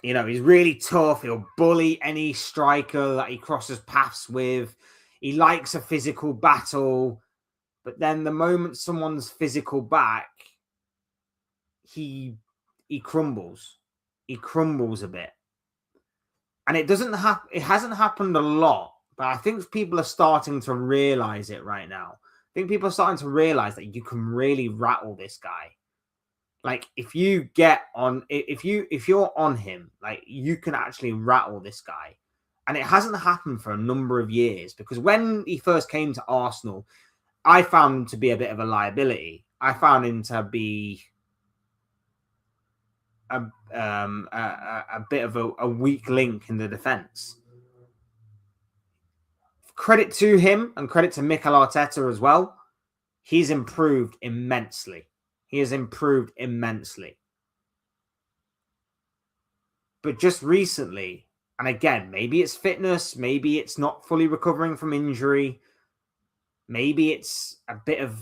You know, he's really tough. He'll bully any striker that he crosses paths with. He likes a physical battle. But then the moment someone's physical back, he crumbles. He crumbles a bit. And it hasn't happened a lot, but I think people are starting to realize it right now. I think people are starting to realize that you can really rattle this guy. Like if you're on him, like you can actually rattle this guy. And it hasn't happened for a number of years because when he first came to Arsenal, I found him to be a bit of a liability. I found him to be a bit of a weak link in the defense. Credit to him and credit to Mikel Arteta as well. He's improved immensely. He has improved immensely. But just recently, and again, maybe it's fitness, maybe it's not fully recovering from injury, maybe it's a bit of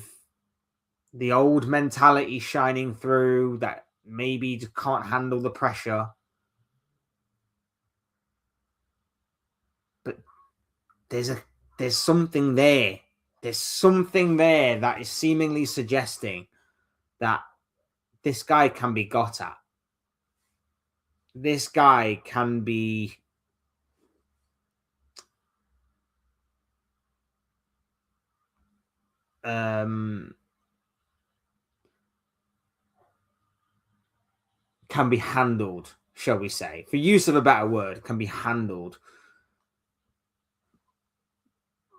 the old mentality shining through that maybe just can't handle the pressure. But there's something there. There's something there that is seemingly suggesting that this guy can be got at. This guy can be handled, shall we say, for use of a better word, can be handled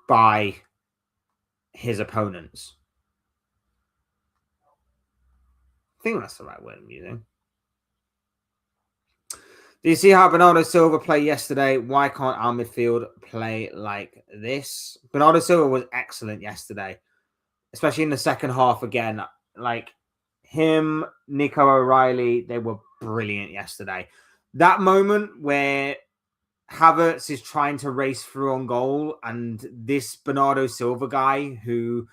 by his opponents. I think that's the right word I'm using. Do you see how Bernardo Silva played yesterday? Why can't our midfield play like this? Bernardo Silva was excellent yesterday, especially in the second half again. Like him, Nico O'Reilly, they were brilliant yesterday. That moment where Havertz is trying to race through on goal and this Bernardo Silva guy who,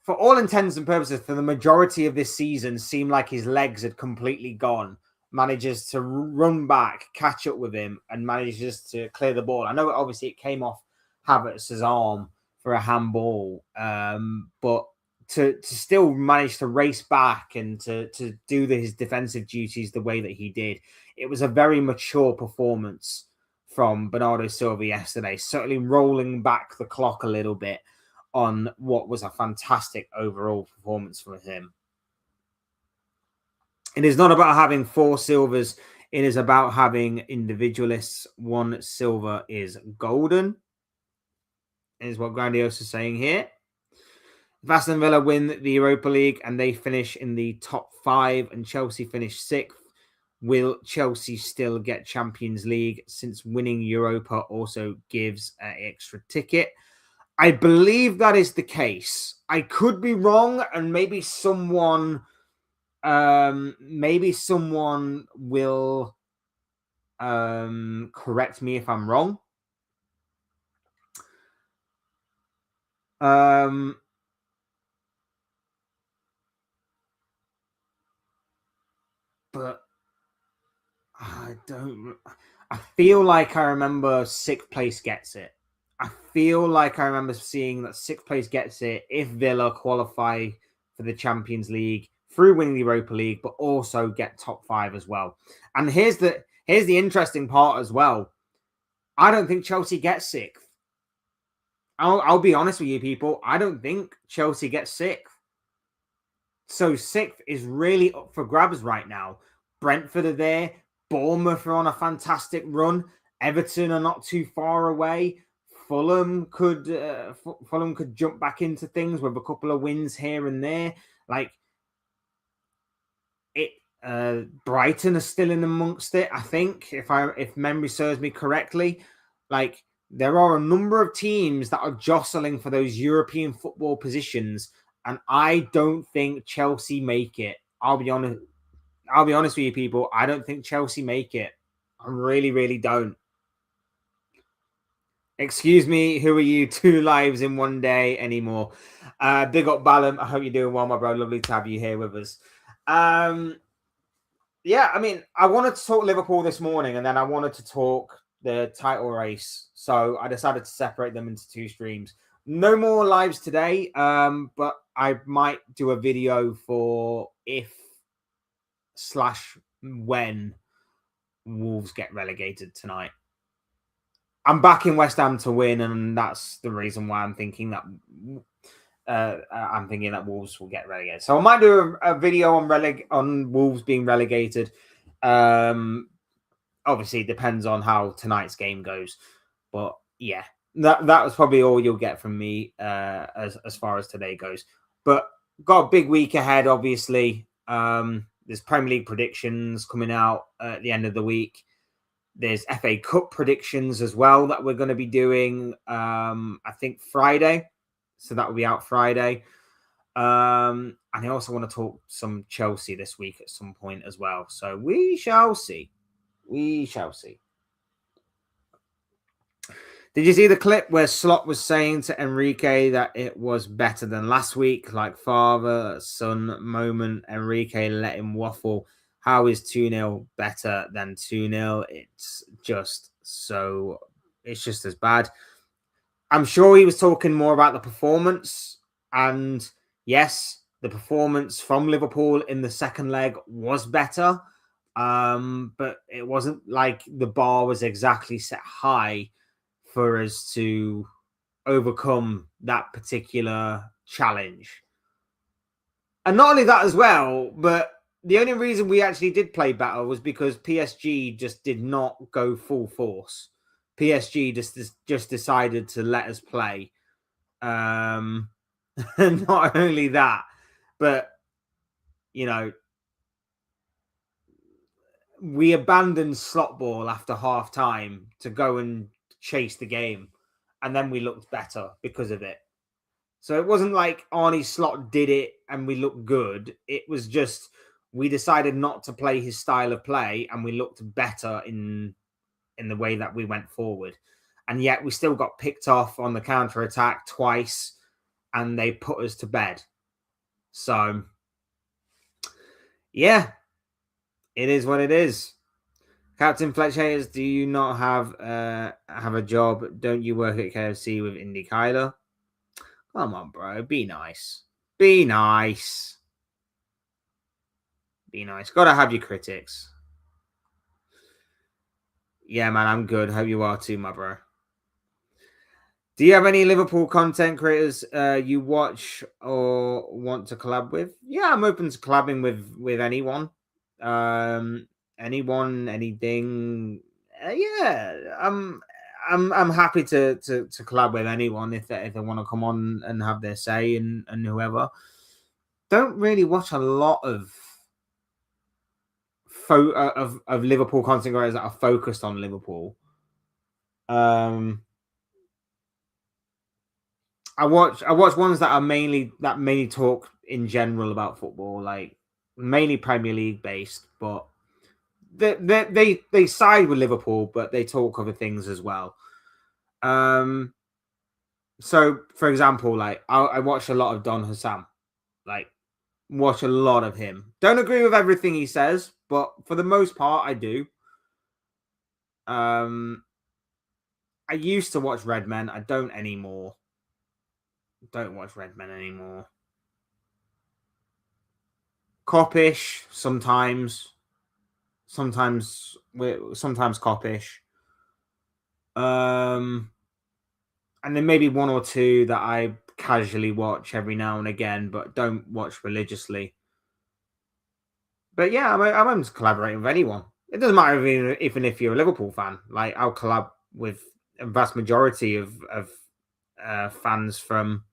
for all intents and purposes, for the majority of this season, seemed like his legs had completely gone, manages to run back, catch up with him, and manages to clear the ball. I know obviously it came off Havertz's arm for a handball, but to still manage to race back and to do his defensive duties the way that he did, it was a very mature performance from Bernardo Silva yesterday, certainly rolling back the clock a little bit on what was a fantastic overall performance from him. It is not about having 4 silvers. It is about having individualists. 1 silver is golden, is what Grandiose is saying here. If Aston Villa win the Europa League and they finish in the top 5 and Chelsea finish 6th, will Chelsea still get Champions League since winning Europa also gives an extra ticket? I believe that is the case. I could be wrong, and maybe someone will correct me if I'm wrong. But I feel like I remember 6th place gets it. I feel like I remember seeing that 6th place gets it if Villa qualify for the Champions League through winning the Europa League, but also get top 5 as well. And here's the interesting part as well. I don't think Chelsea gets 6th. I'll be honest with you, people. I don't think Chelsea gets 6th. So 6th is really up for grabs right now. Brentford are there. Bournemouth are on a fantastic run. Everton are not too far away. Fulham could jump back into things with a couple of wins here and there. Like it, Brighton are still in amongst it. I think if memory serves me correctly, like there are a number of teams that are jostling for those European football positions, and I don't think Chelsea make it. I'll be honest. I'll be honest with you, people. I don't think Chelsea make it. I really, really don't. Excuse me, who are you? 2 lives in 1 day anymore. Big up Ballum. I hope you're doing well, my bro. Lovely to have you here with us. Yeah, I mean, I wanted to talk Liverpool this morning, and then I wanted to talk the title race. So I decided to separate them into 2 streams. No more lives today, but I might do a video for if/when Wolves get relegated tonight. I'm backing West Ham to win, and that's the reason why I'm thinking that Wolves will get relegated. So I might do a video on Wolves being relegated. Obviously, it depends on how tonight's game goes, but yeah, that was probably all you'll get from me as far as today goes. But got a big week ahead. Obviously, there's Premier League predictions coming out at the end of the week. There's FA Cup predictions as well that we're going to be doing, I think Friday. So that will be out Friday. And I also want to talk some Chelsea this week at some point as well. So we shall see. We shall see. Did you see the clip where Slot was saying to Enrique that it was better than last week? Like father-son moment. Enrique let him waffle. How is 2-0 better than 2-0? It's just as bad. I'm sure he was talking more about the performance. And yes, the performance from Liverpool in the second leg was better. But it wasn't like the bar was exactly set high for us to overcome that particular challenge. And not only that as well, but the only reason we actually did play better was because PSG just did not go full force. PSG just decided to let us play. And not only that, but, you know, we abandoned slot ball after half time to go and chase the game. And then we looked better because of it. So it wasn't like Arnie Slot did it and we looked good. It was just we decided not to play his style of play and we looked better in the way that we went forward. And yet we still got picked off on the counter-attack twice and they put us to bed. So, yeah, it is what it is. Captain Fletcher Hayes, do you not have a job? Don't you work at KFC with Indy Kyler? Come on, bro. Be nice. Be nice. Be nice. Gotta have your critics. Yeah, man, I'm good. Hope you are too, my bro. Do you have any Liverpool content creators you watch or want to collab with? Yeah, I'm open to collabing with anyone. Anyone, anything. Yeah, I'm happy to collab with anyone if they want to come on and have their say and whoever. Don't really watch a lot of Liverpool content creators that are focused on Liverpool. I watch ones that are mainly talk in general about football, like mainly Premier League based, but they side with Liverpool, but they talk other things as well. So for example, like I watch a lot of Don Hassam, like watch a lot of him. Don't agree with everything he says, but for the most part, I do. I used to watch Red Men. I don't anymore. Don't watch Red Men anymore. Copish sometimes Copish. And then maybe one or two that I casually watch every now and again, but don't watch religiously. But yeah, I'm open to collaborating with anyone. It doesn't matter even if you're a Liverpool fan. Like I'll collab with a vast majority of fans from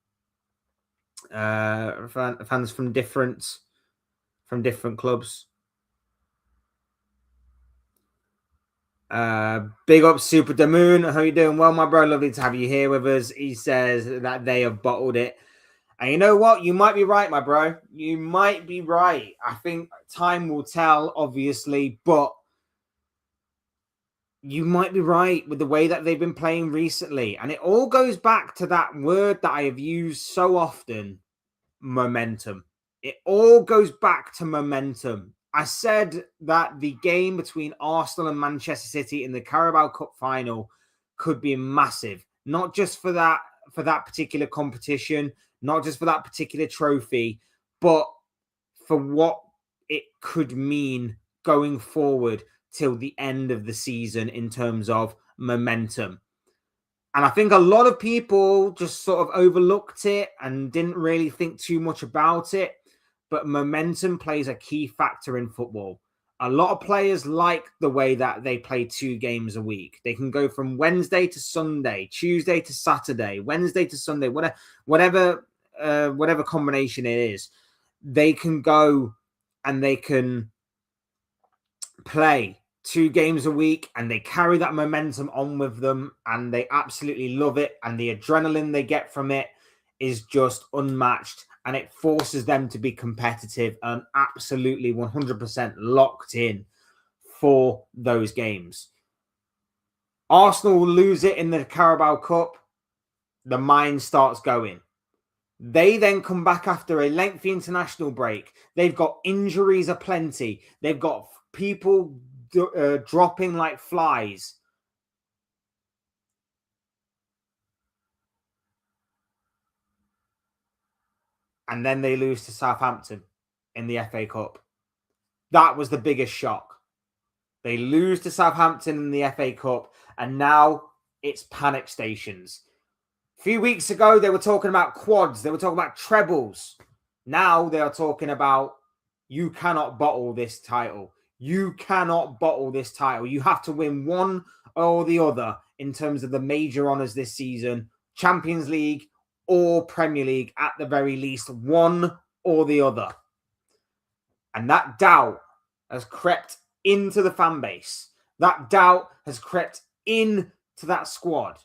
different clubs. Big up Super the Moon. How you doing? Well, my bro, lovely to have you here with us. He says that they have bottled it. And you know what? You might be right, my bro. You might be right. I think time will tell, obviously, but you might be right with the way that they've been playing recently. And it all goes back to that word that I have used so often, momentum. It all goes back to momentum. I said that the game between Arsenal and Manchester City in the Carabao Cup final could be massive, not just for that particular competition, not just for that particular trophy, but for what it could mean going forward till the end of the season in terms of momentum. And I think a lot of people just sort of overlooked it and didn't really think too much about it. But momentum plays a key factor in football. A lot of players like the way that they play 2 games a week. They can go from Wednesday to Sunday, Tuesday to Saturday, Wednesday to Sunday, whatever combination it is. They can go and they can play 2 games a week and they carry that momentum on with them and they absolutely love it. And the adrenaline they get from it is just unmatched and it forces them to be competitive and absolutely 100% locked in for those games. Arsenal will lose it in the Carabao Cup. The mind starts going. They then come back after a lengthy international break. They've got injuries aplenty. They've got people dropping like flies. And then they lose to Southampton in the FA Cup. That was the biggest shock. They lose to Southampton in the FA Cup, and now it's panic stations. A few weeks ago, they were talking about quads. They were talking about trebles. Now they are talking about you cannot bottle this title. You cannot bottle this title. You have to win one or the other in terms of the major honours this season. Champions League or Premier League at the very least. One or the other. And that doubt has crept into the fan base. That doubt has crept into that squad.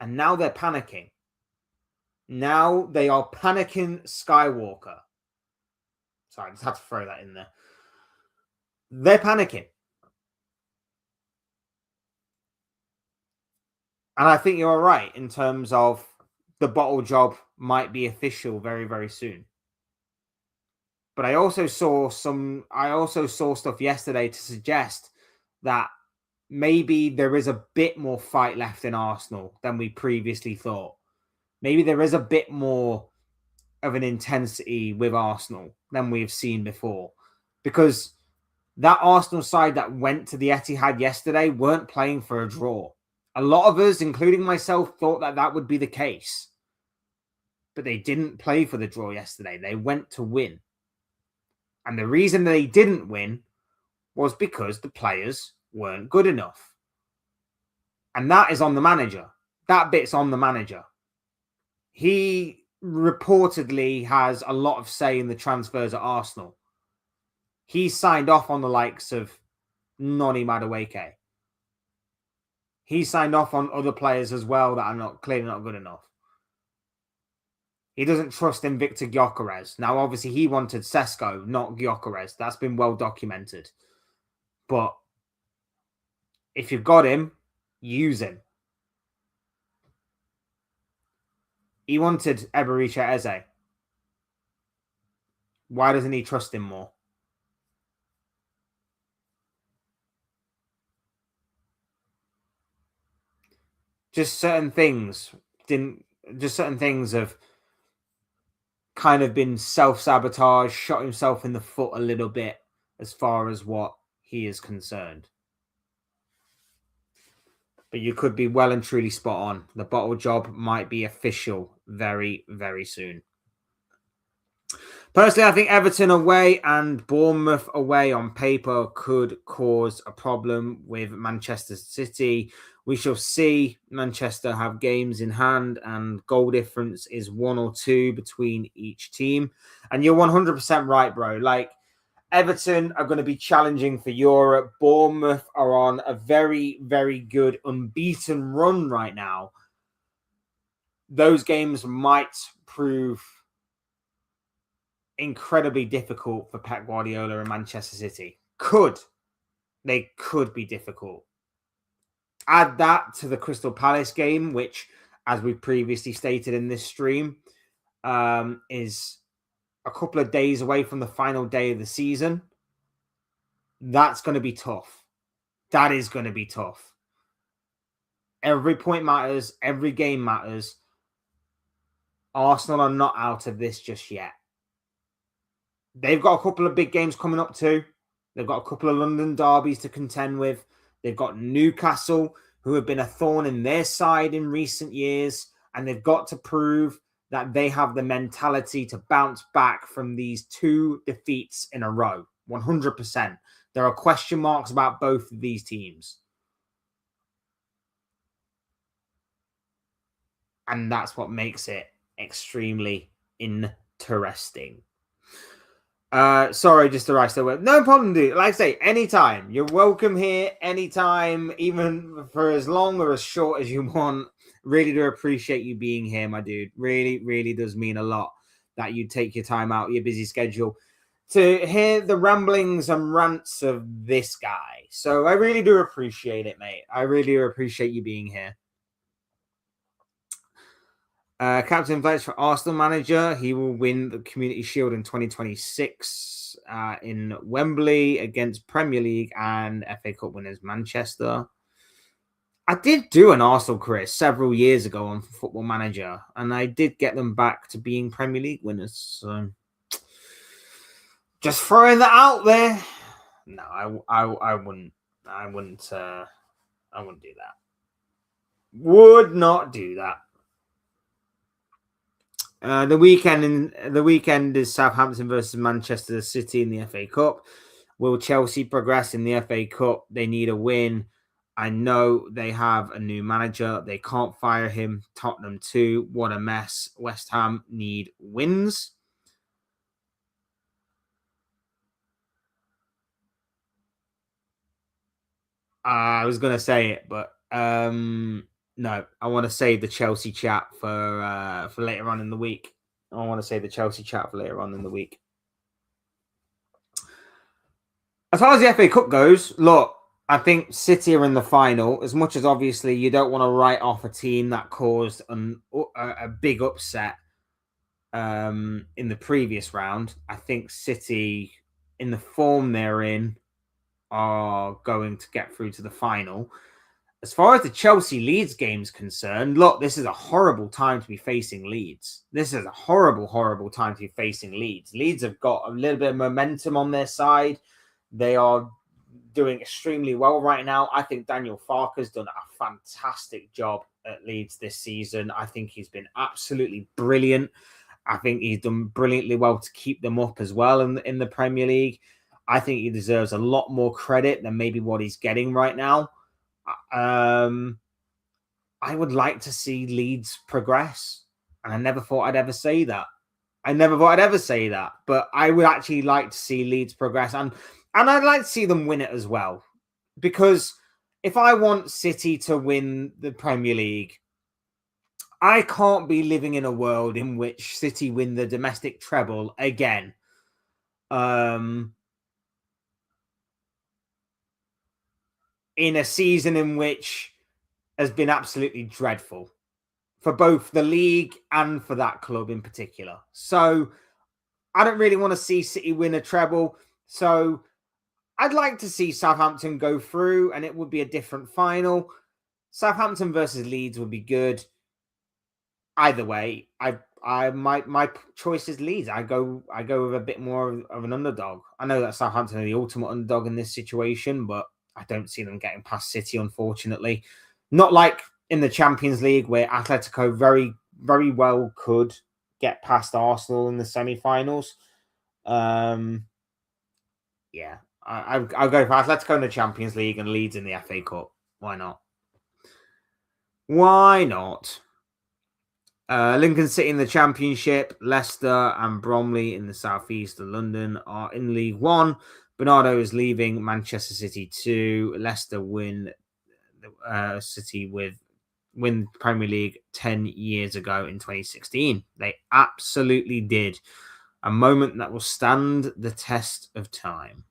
And now they're panicking. Now they are panicking Skywalker. Sorry, I just had to throw that in there. They're panicking. And I think you're right in terms of the bottle job might be official very, very soon. But I also saw stuff yesterday to suggest that maybe there is a bit more fight left in Arsenal than we previously thought. Maybe there is a bit more of an intensity with Arsenal than we've seen before. Because that Arsenal side that went to the Etihad yesterday weren't playing for a draw. A lot of us, including myself, thought that that would be the case. But they didn't play for the draw yesterday. They went to win. And the reason they didn't win was because the players weren't good enough. And that is on the manager. That bit's on the manager. He reportedly has a lot of say in the transfers at Arsenal. He signed off on the likes of Noni Madueke. He signed off on other players as well that are clearly not good enough. He doesn't trust in Victor Gyökeres. Now, obviously, he wanted Sesko, not Gyökeres. That's been well documented. But if you've got him, use him. He wanted Eberechi Eze. Why doesn't he trust him more? Just certain things have kind of been self-sabotage, shot himself in the foot a little bit as far as what he is concerned. But you could be well and truly spot on. The bottle job might be official very, very soon. Personally, I think Everton away and Bournemouth away on paper could cause a problem with Manchester City. We shall see. Manchester have games in hand and goal difference is 1 or 2 between each team. And you're 100% right, bro. Like, Everton are going to be challenging for Europe. Bournemouth are on a very, very good unbeaten run right now. those games might prove incredibly difficult for Pep Guardiola and Manchester City. They could be difficult. Add that to the Crystal Palace game, which, as we previously stated in this stream, is a couple of days away from the final day of the season. That's going to be tough. That is going to be tough. Every point matters. Every game matters. Arsenal are not out of this just yet. They've got a couple of big games coming up too. They've got a couple of London derbies to contend with. They've got Newcastle, who have been a thorn in their side in recent years, and they've got to prove that they have the mentality to bounce back from these 2 defeats in a row. 100%. There are question marks about both of these teams. And that's what makes it extremely interesting. Sorry, just to rush the word. No problem, dude. Like I say, anytime. You're welcome here, anytime, even for as long or as short as you want. Really do appreciate you being here, my dude. Really, really does mean a lot that you take your time out, your busy schedule, to hear the ramblings and rants of this guy. So I really do appreciate it, mate. I really do appreciate you being here. Captain Fletch for Arsenal manager. He will win the Community Shield in 2026 in Wembley against Premier League and FA Cup winners Manchester. I did do an Arsenal career several years ago on Football Manager, and I did get them back to being Premier League winners. So just throwing that out there. No, I wouldn't. I wouldn't do that. Would not do that. The weekend is Southampton versus Manchester City in the FA Cup. Will Chelsea progress in the FA Cup? They need a win. I know they have a new manager. They can't fire him. Tottenham too. What a mess. West Ham need wins. I was going to say it, but no, I want to save the Chelsea chat for later on in the week. As far as the FA Cup goes, look, I think City are in the final. As much as obviously you don't want to write off a team that caused a big upset in the previous round, I think City, in the form they're in, are going to get through to the final. As far as the Chelsea-Leeds game is concerned, look, this is a horrible time to be facing Leeds. This is a horrible, horrible time to be facing Leeds. Leeds have got a little bit of momentum on their side. They are doing extremely well right now. I think Daniel Farke's done a fantastic job at Leeds this season. I think he's been absolutely brilliant. I think he's done brilliantly well to keep them up as well in the Premier League. I think he deserves a lot more credit than maybe what he's getting right now. I would like to see Leeds progress. And I never thought I'd ever say that. But I would actually like to see Leeds progress. And I'd like to see them win it as well. Because if I want City to win the Premier League, I can't be living in a world in which City win the domestic treble again. In a season in which has been absolutely dreadful for both the league and for that club in particular. So I don't really want to see City win a treble. So I'd like to see Southampton go through, and it would be a different final. Southampton versus Leeds would be good. Either way, my choice is Leeds. I go with a bit more of an underdog. I know that Southampton are the ultimate underdog in this situation, but I don't see them getting past City, unfortunately. Not like in the Champions League, where Atletico very, very well could get past Arsenal in the semi-finals. Yeah, I'll go for Atletico in the Champions League and Leeds in the FA Cup. Why not? Lincoln City in the Championship, Leicester and Bromley in the southeast of London are in League One. Bernardo is leaving Manchester City 2. Leicester win City with win the Premier League 10 years ago in 2016. They absolutely did. A moment that will stand the test of time.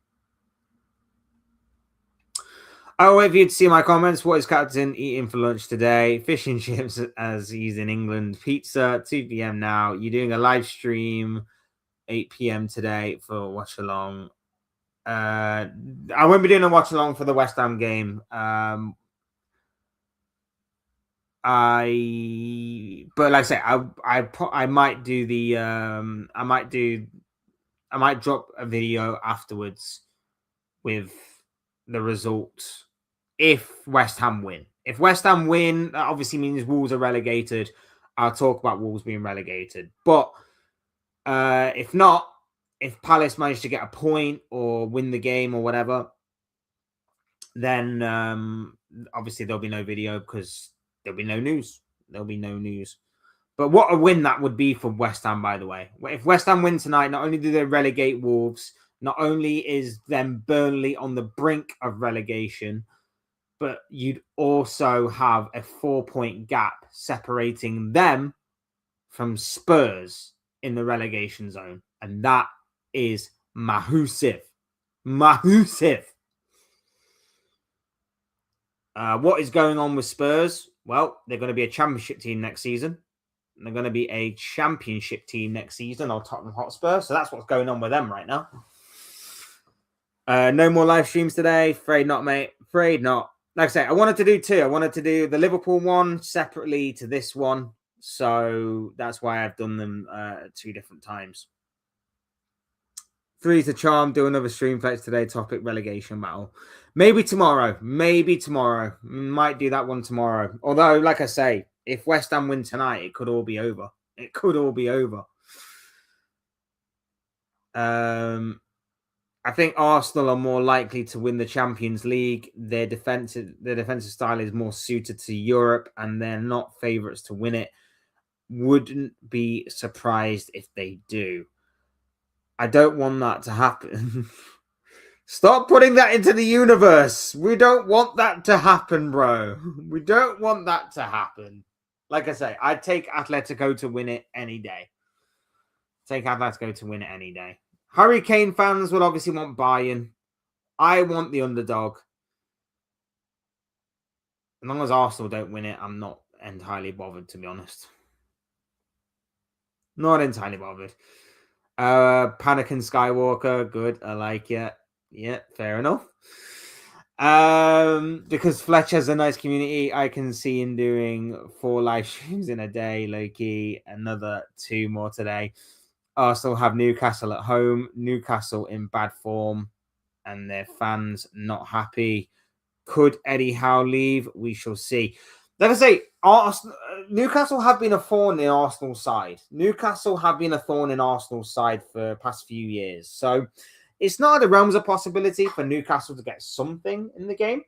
Oh, if you'd see my comments, what is Captain eating for lunch today? Fish and chips as he's in England. Pizza, 2 p.m. now. You're doing a live stream, 8 p.m. today for watch along. I won't be doing a watch along for the West Ham game. But like I say, I might do the I might drop a video afterwards with the results if West Ham win. If West Ham win, that obviously means Wolves are relegated. I'll talk about Wolves being relegated. But if not, if Palace manage to get a point or win the game or whatever, then obviously there'll be no video because there'll be no news. There'll be no news. But what a win that would be for West Ham, by the way. If West Ham win tonight, not only do they relegate Wolves, not only is then Burnley on the brink of relegation, but you'd also have a 4-point gap separating them from Spurs in the relegation zone. And that is massive. Massive. What is going on with Spurs? Well, they're going to be a championship team next season. They're going to be a championship team next season, or Tottenham Hotspur. So that's what's going on with them right now. No more live streams today. Afraid not, mate. Afraid not. Like I say, I wanted to do two. I wanted to do the Liverpool one separately to this one. So that's why I've done them 2 different times. 3 to charm. Do another stream flex today. Topic relegation battle. Maybe tomorrow. Might do that one tomorrow. Although, like I say, if West Ham win tonight, it could all be over. I think Arsenal are more likely to win the Champions League. Their defensive style is more suited to Europe, and they're not favourites to win it. Wouldn't be surprised if they do. I don't want that to happen. Stop putting that into the universe. We don't want that to happen, bro. We don't want that to happen. Like I say, I'd take Atletico to win it any day. Hurricane fans will obviously want Bayern. I want the underdog. As long as Arsenal don't win it, I'm not entirely bothered, to be honest. Not entirely bothered. Panic and Skywalker, good. I like it. Yeah, fair enough. Because Fletch has a nice community, I can see him doing 4 live streams in a day, low-key. Another 2 more today. Arsenal have Newcastle at home. Newcastle in bad form, and their fans not happy. Could Eddie Howe leave? We shall see. Like I say, Newcastle have been a thorn in Arsenal's side. for the past few years. So it's not the realms of possibility for Newcastle to get something in the game.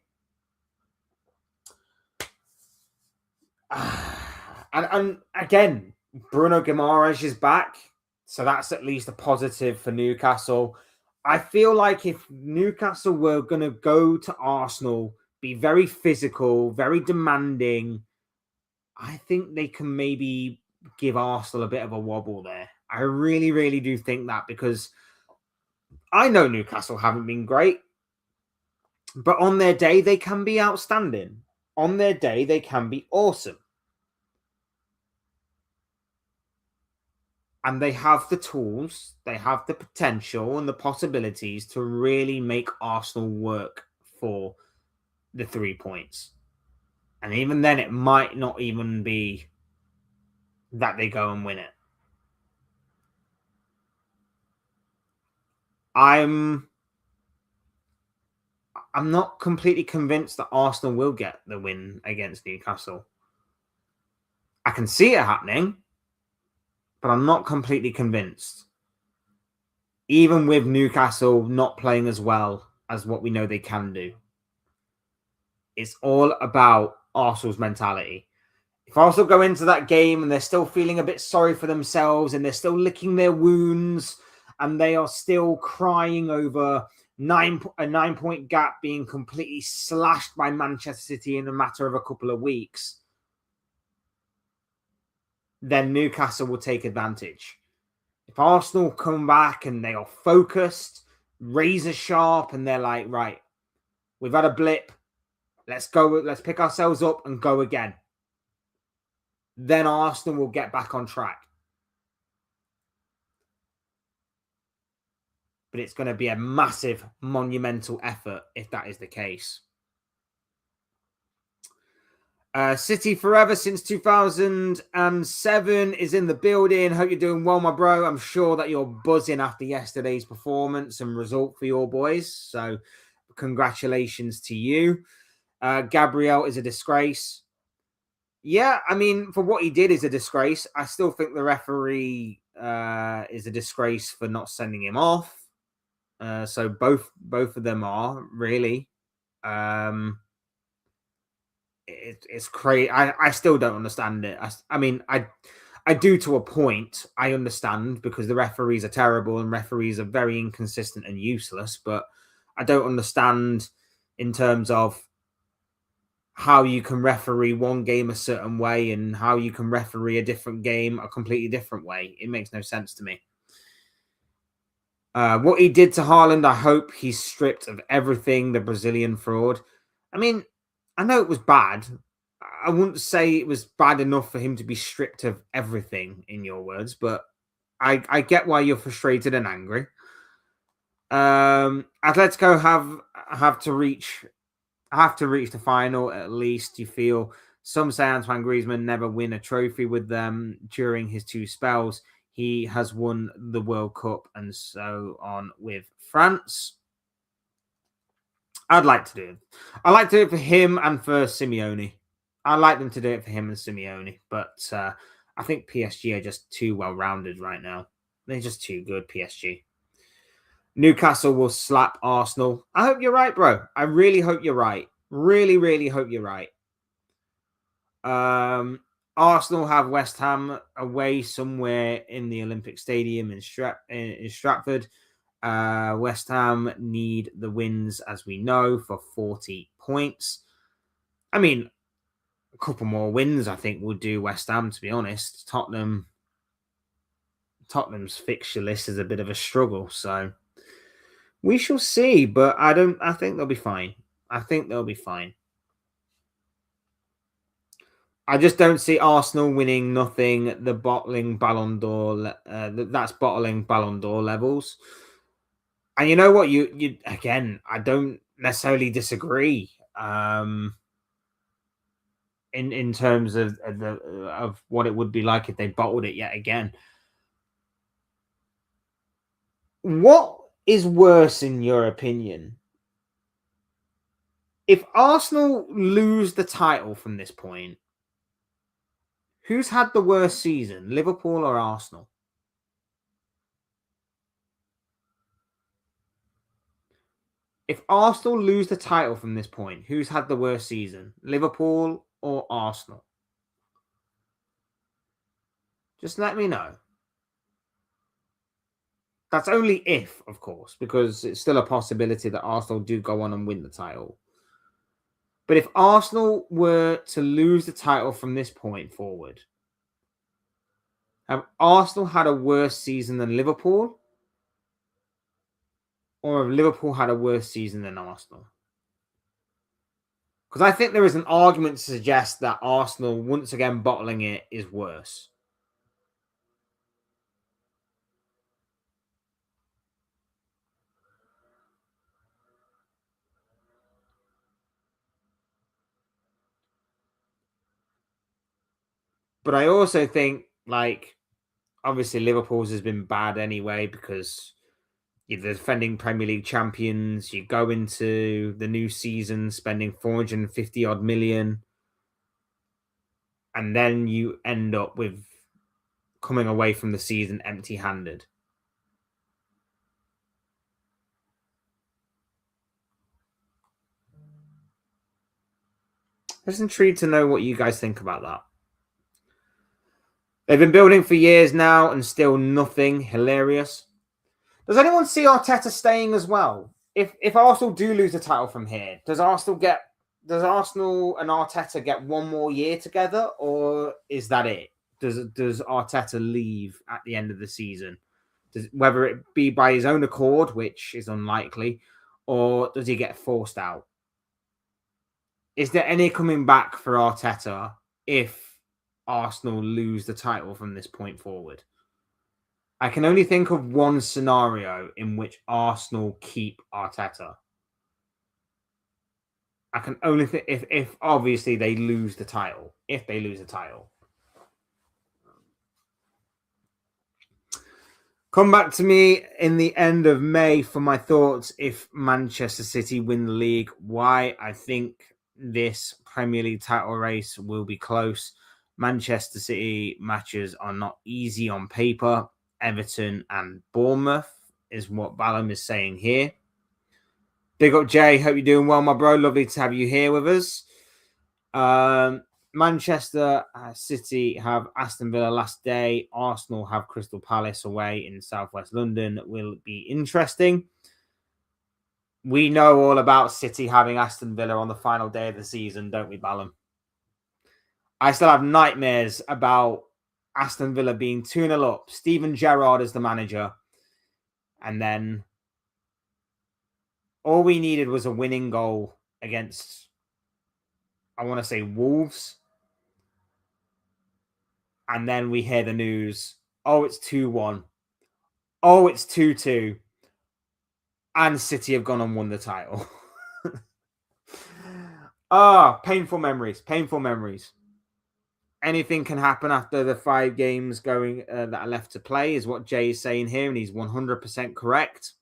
And again, Bruno Guimaraes is back. So that's at least a positive for Newcastle. I feel like if Newcastle were going to go to Arsenal, be very physical, very demanding, I think they can maybe give Arsenal a bit of a wobble there. I really, really do think that, because I know Newcastle haven't been great, but on their day, they can be outstanding. On their day, they can be awesome. And they have the tools, they have the potential and the possibilities to really make Arsenal work for the 3 points. And even then, it might not even be that they go and win it. I'm not completely convinced that Arsenal will get the win against Newcastle. I can see it happening, but I'm not completely convinced. Even with Newcastle not playing as well as what we know they can do. It's all about Arsenal's mentality. If Arsenal go into that game and they're still feeling a bit sorry for themselves and they're still licking their wounds and they are still crying over a 9-point gap being completely slashed by Manchester City in a matter of a couple of weeks, then Newcastle will take advantage. If Arsenal come back and they are focused, razor sharp, and they're like, right, we've had a blip, let's go, let's pick ourselves up and go again, then Arsenal will get back on track. But it's going to be a massive, monumental effort if that is the case. City forever since 2007 is in the building. Hope you're doing well, my bro. I'm sure that you're buzzing after yesterday's performance and result for your boys. So congratulations to you. Gabriel is a disgrace. Yeah, I mean, for what he did is a disgrace. I still think the referee is a disgrace for not sending him off. So both of them are really. It's crazy. I still don't understand it. I mean, I do to a point. I understand because the referees are terrible and referees are very inconsistent and useless. But I don't understand in terms of how you can referee one game a certain way and how you can referee a different game a completely different way. It makes no sense to me. What he did to Haaland, I hope he's stripped of everything, the Brazilian fraud. I mean, I know it was bad. I wouldn't say it was bad enough for him to be stripped of everything, in your words, but I get why you're frustrated and angry. Atletico have to reach the final at least. You feel some say Antoine Griezmann never win a trophy with them during his 2 spells. He has won the World Cup and so on with France. I'd like to do it. I like to do it for him and for Simeone. I like them to do it for him and Simeone, but I think PSG are just too well-rounded right now. They're just too good, PSG. Newcastle will slap Arsenal. I hope you're right, bro. I really hope you're right. Really, really hope you're right. Arsenal have West Ham away somewhere in the Olympic Stadium in Stratford. West Ham need the wins, as we know, for 40 points. I mean, a couple more wins, I think, will do West Ham, to be honest. Tottenham's fixture list is a bit of a struggle, so we shall see. But I think they'll be fine. I think they'll be fine. I just don't see Arsenal winning nothing. The bottling Ballon d'Or, that's bottling Ballon d'Or levels. And you know what? You again, I don't necessarily disagree. In terms of what it would be like if they bottled it yet again. What is worse, in your opinion? If Arsenal lose the title from this point, who's had the worst season, Liverpool or Arsenal? If Arsenal lose the title from this point, who's had the worst season, Liverpool or Arsenal? Just let me know. That's only if, of course, because it's still a possibility that Arsenal do go on and win the title. But if Arsenal were to lose the title from this point forward, have Arsenal had a worse season than Liverpool? Or have Liverpool had a worse season than Arsenal? Because I think there is an argument to suggest that Arsenal, once again bottling it, is worse. But I also think, like, obviously Liverpool's has been bad anyway because you're the defending Premier League champions. You go into the new season spending 450 odd million, and then you end up with coming away from the season empty-handed. I'm just intrigued to know what you guys think about that. They've been building for years now and still nothing. Hilarious. Does anyone see Arteta staying as well? If Arsenal do lose the title from here, does Arsenal and Arteta get one more year together, or is that it? does Arteta leave at the end of the season? Whether it be by his own accord, which is unlikely, or does he get forced out? Is there any coming back for Arteta if Arsenal lose the title from this point forward? I can only think of one scenario in which Arsenal keep Arteta. I can only think if obviously they lose the title. If they lose the title. Come back to me in the end of May for my thoughts if Manchester City win the league. Why I think this Premier League title race will be close. Manchester City matches are not easy on paper. Everton and Bournemouth is what Ballum is saying here. Big up, Jay. Hope you're doing well, my bro. Lovely to have you here with us. Manchester City have Aston Villa last day. Arsenal have Crystal Palace away in southwest London. Will be interesting. We know all about City having Aston Villa on the final day of the season, don't we, Ballum? I still have nightmares about Aston Villa being 2-0 up. Steven Gerrard is the manager. And then all we needed was a winning goal against, I want to say, Wolves. And then we hear the news. Oh, it's 2-1. Oh, it's 2-2. And City have gone and won the title. Painful memories. Painful memories. Anything can happen after the 5 games going that are left to play, is what Jay is saying here, and he's 100% correct.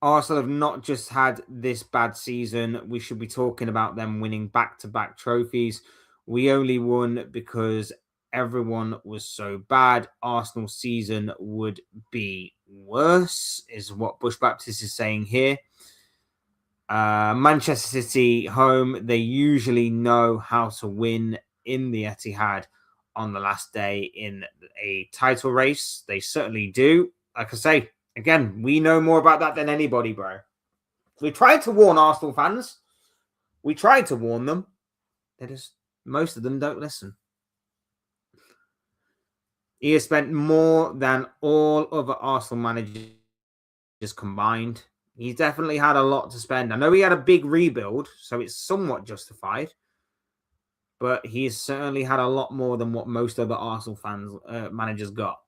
Arsenal have not just had this bad season. We should be talking about them winning back-to-back trophies. We only won because everyone was so bad. Arsenal's season would be worse, is what Bush Baptist is saying here. Manchester City home, they usually know how to win in the Etihad on the last day in a title race. They certainly do. Like I say, again, we know more about that than anybody, bro. We tried to warn Arsenal fans. We tried to warn them. Most of them don't listen. He has spent more than all other Arsenal managers combined. He's definitely had a lot to spend. I know he had a big rebuild, so it's somewhat justified. But he's certainly had a lot more than what most other Arsenal managers got.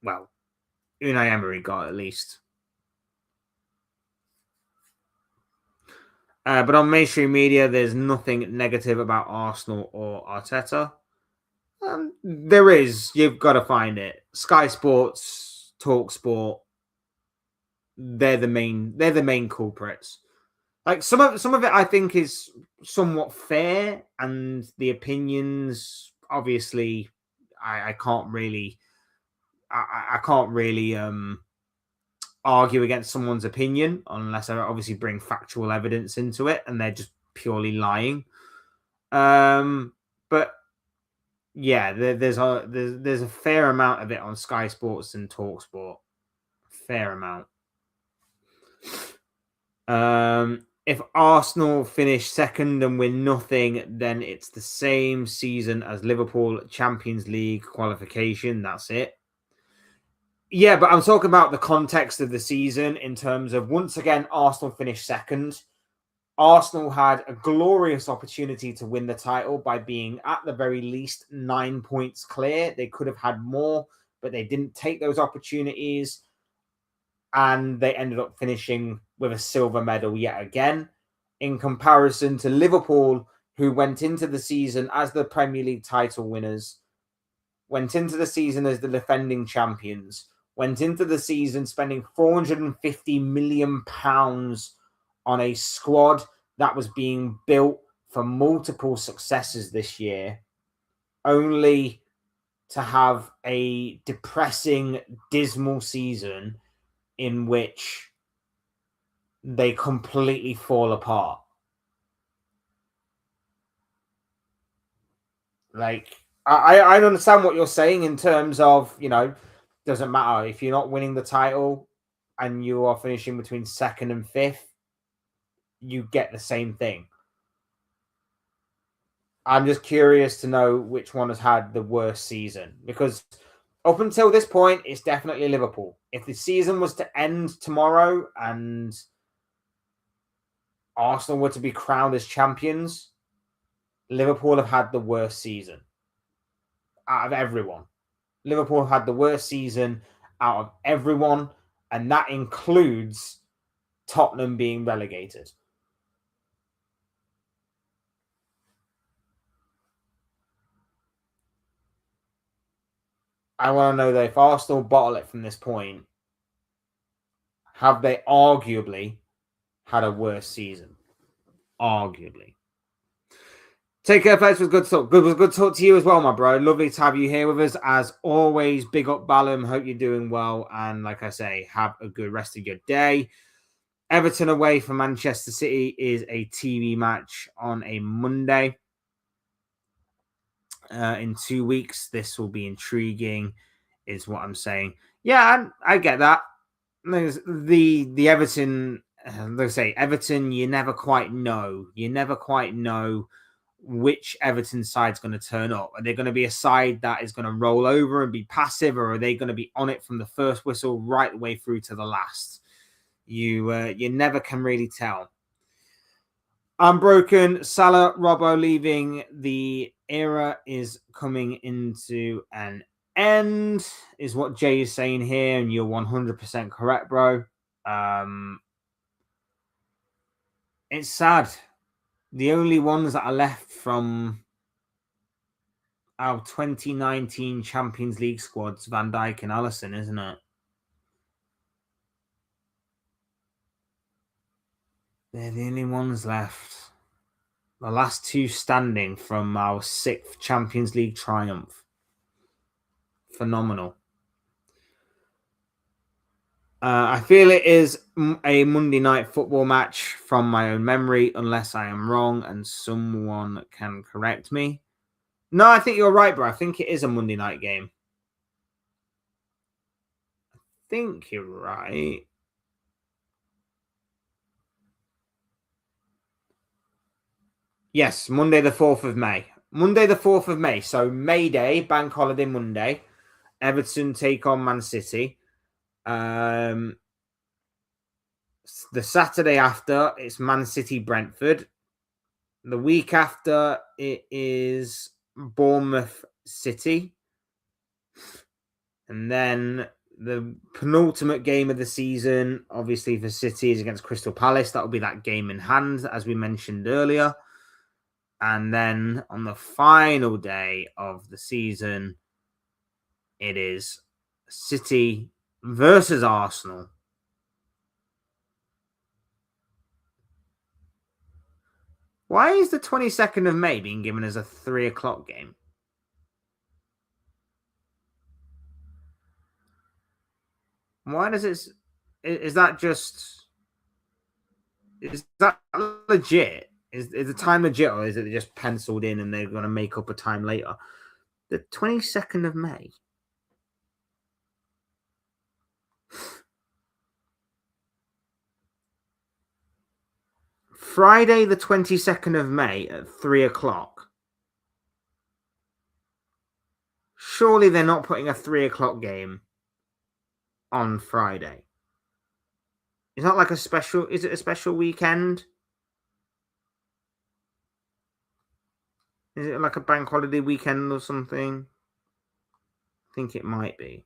Well, Unai Emery got at least. But on mainstream media, there's nothing negative about Arsenal or Arteta. There is. You've got to find it. Sky Sports, Talk Sport. They're the main culprits. Like some of it, I think, is somewhat fair, and the opinions, obviously, I can't really argue against someone's opinion unless I obviously bring factual evidence into it, and they're just purely lying. But yeah, there's a fair amount of it on Sky Sports and Talksport. Fair amount. If Arsenal finish second and win nothing, then it's the same season as Liverpool Champions League qualification. That's it. Yeah, but I'm talking about the context of the season in terms of, once again, Arsenal finished second. Arsenal had a glorious opportunity to win the title by being, at the very least, 9 points clear. They could have had more, but they didn't take those opportunities. And they ended up finishing with a silver medal yet again, in comparison to Liverpool, who went into the season as the Premier League title winners, went into the season as the defending champions, went into the season spending £450 million on a squad that was being built for multiple successes this year, only to have a depressing, dismal season in which they completely fall apart. Like, I understand what you're saying in terms of, doesn't matter if you're not winning the title and you are finishing between second and fifth, you get the same thing. I'm just curious to know which one has had the worst season, because up until this point, it's definitely Liverpool. If the season was to end tomorrow and Arsenal were to be crowned as champions, Liverpool have had the worst season out of everyone. Liverpool had the worst season out of everyone, and that includes Tottenham being relegated. I want to know that if Arsenal bottle it from this point, have they arguably had a worse season? Arguably. Take care, folks. It was good talk. Good was good talk to you as well, my bro. Lovely to have you here with us as always. Big up, Ballum. Hope you're doing well, and like I say, have a good rest of your day. Everton away from Manchester City is a TV match on a Monday. In 2 weeks, this will be intriguing, is what I'm saying. Yeah, I get that. The Everton, let's say Everton, you never quite know. You never quite know which Everton side's going to turn up. Are they going to be a side that is going to roll over and be passive, or are they going to be on it from the first whistle right the way through to the last? You never can really tell. Unbroken, Salah, Robbo leaving. The era is coming into an end, is what Jay is saying here, and you're 100% correct, bro. It's sad. The only ones that are left from our 2019 Champions League squads, Van Dijk and Alisson, isn't it? They're the only ones left. The last two standing from our 6th Champions League triumph. Phenomenal. I feel it is a Monday night football match from my own memory, unless I am wrong and someone can correct me. No, I think you're right, bro. I think it is a Monday night game. I think you're right. Yes, Monday the 4th of May. Monday the 4th of May. So May Day, Bank Holiday Monday. Everton take on Man City. The Saturday after, it's Man City Brentford. The week after, it is Bournemouth City. And then the penultimate game of the season, obviously for City, is against Crystal Palace. That will be that game in hand, as we mentioned earlier. And then on the final day of the season, it is City versus Arsenal. Why is the 22nd of May being given as a 3 o'clock game? Why does it... Is that just... Is that legit? Is the time legit, or is it just penciled in and they're going to make up a time later? The 22nd of May. Friday, the 22nd of May at 3 o'clock. Surely they're not putting a 3 o'clock game on Friday. Is that like a special... Is it a special weekend? Is it like a bank holiday weekend or something? I think it might be.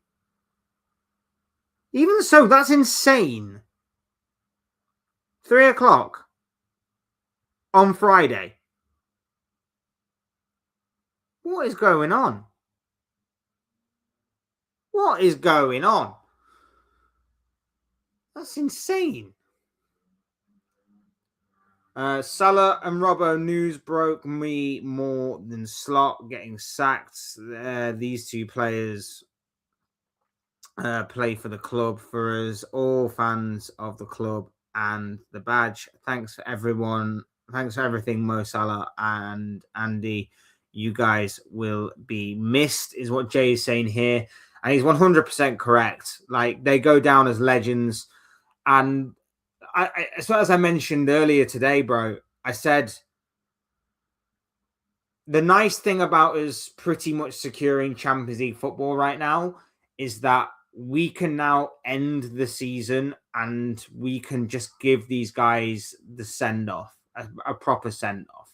Even so, that's insane. 3 o'clock on Friday. What is going on? What is going on? That's insane. Salah and Robbo news broke me more than Slot getting sacked. These two players play for the club. For us, all fans of the club and the badge. Thanks for everyone. Thanks for everything, Mo Salah and Andy. You guys will be missed, is what Jay is saying here. And he's 100% correct. Like, they go down as legends. And as far as I mentioned earlier today, bro, I said the nice thing about us pretty much securing Champions League football right now is that we can now end the season and we can just give these guys the send off, a proper send off.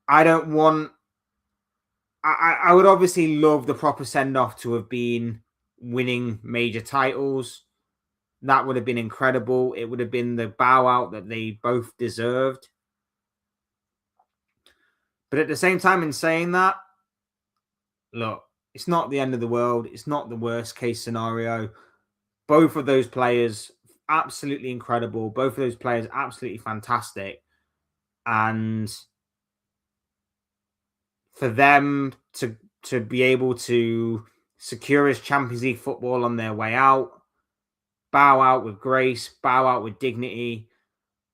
I don't want. I would obviously love the proper send off to have been winning major titles. That would have been incredible. It would have been the bow out that they both deserved. But at the same time, in saying that, look, it's not the end of the world. It's not the worst case scenario. Both of those players, absolutely incredible. Both of those players, absolutely fantastic. And for them to be able to secure his Champions League football on their way out, bow out with grace, bow out with dignity,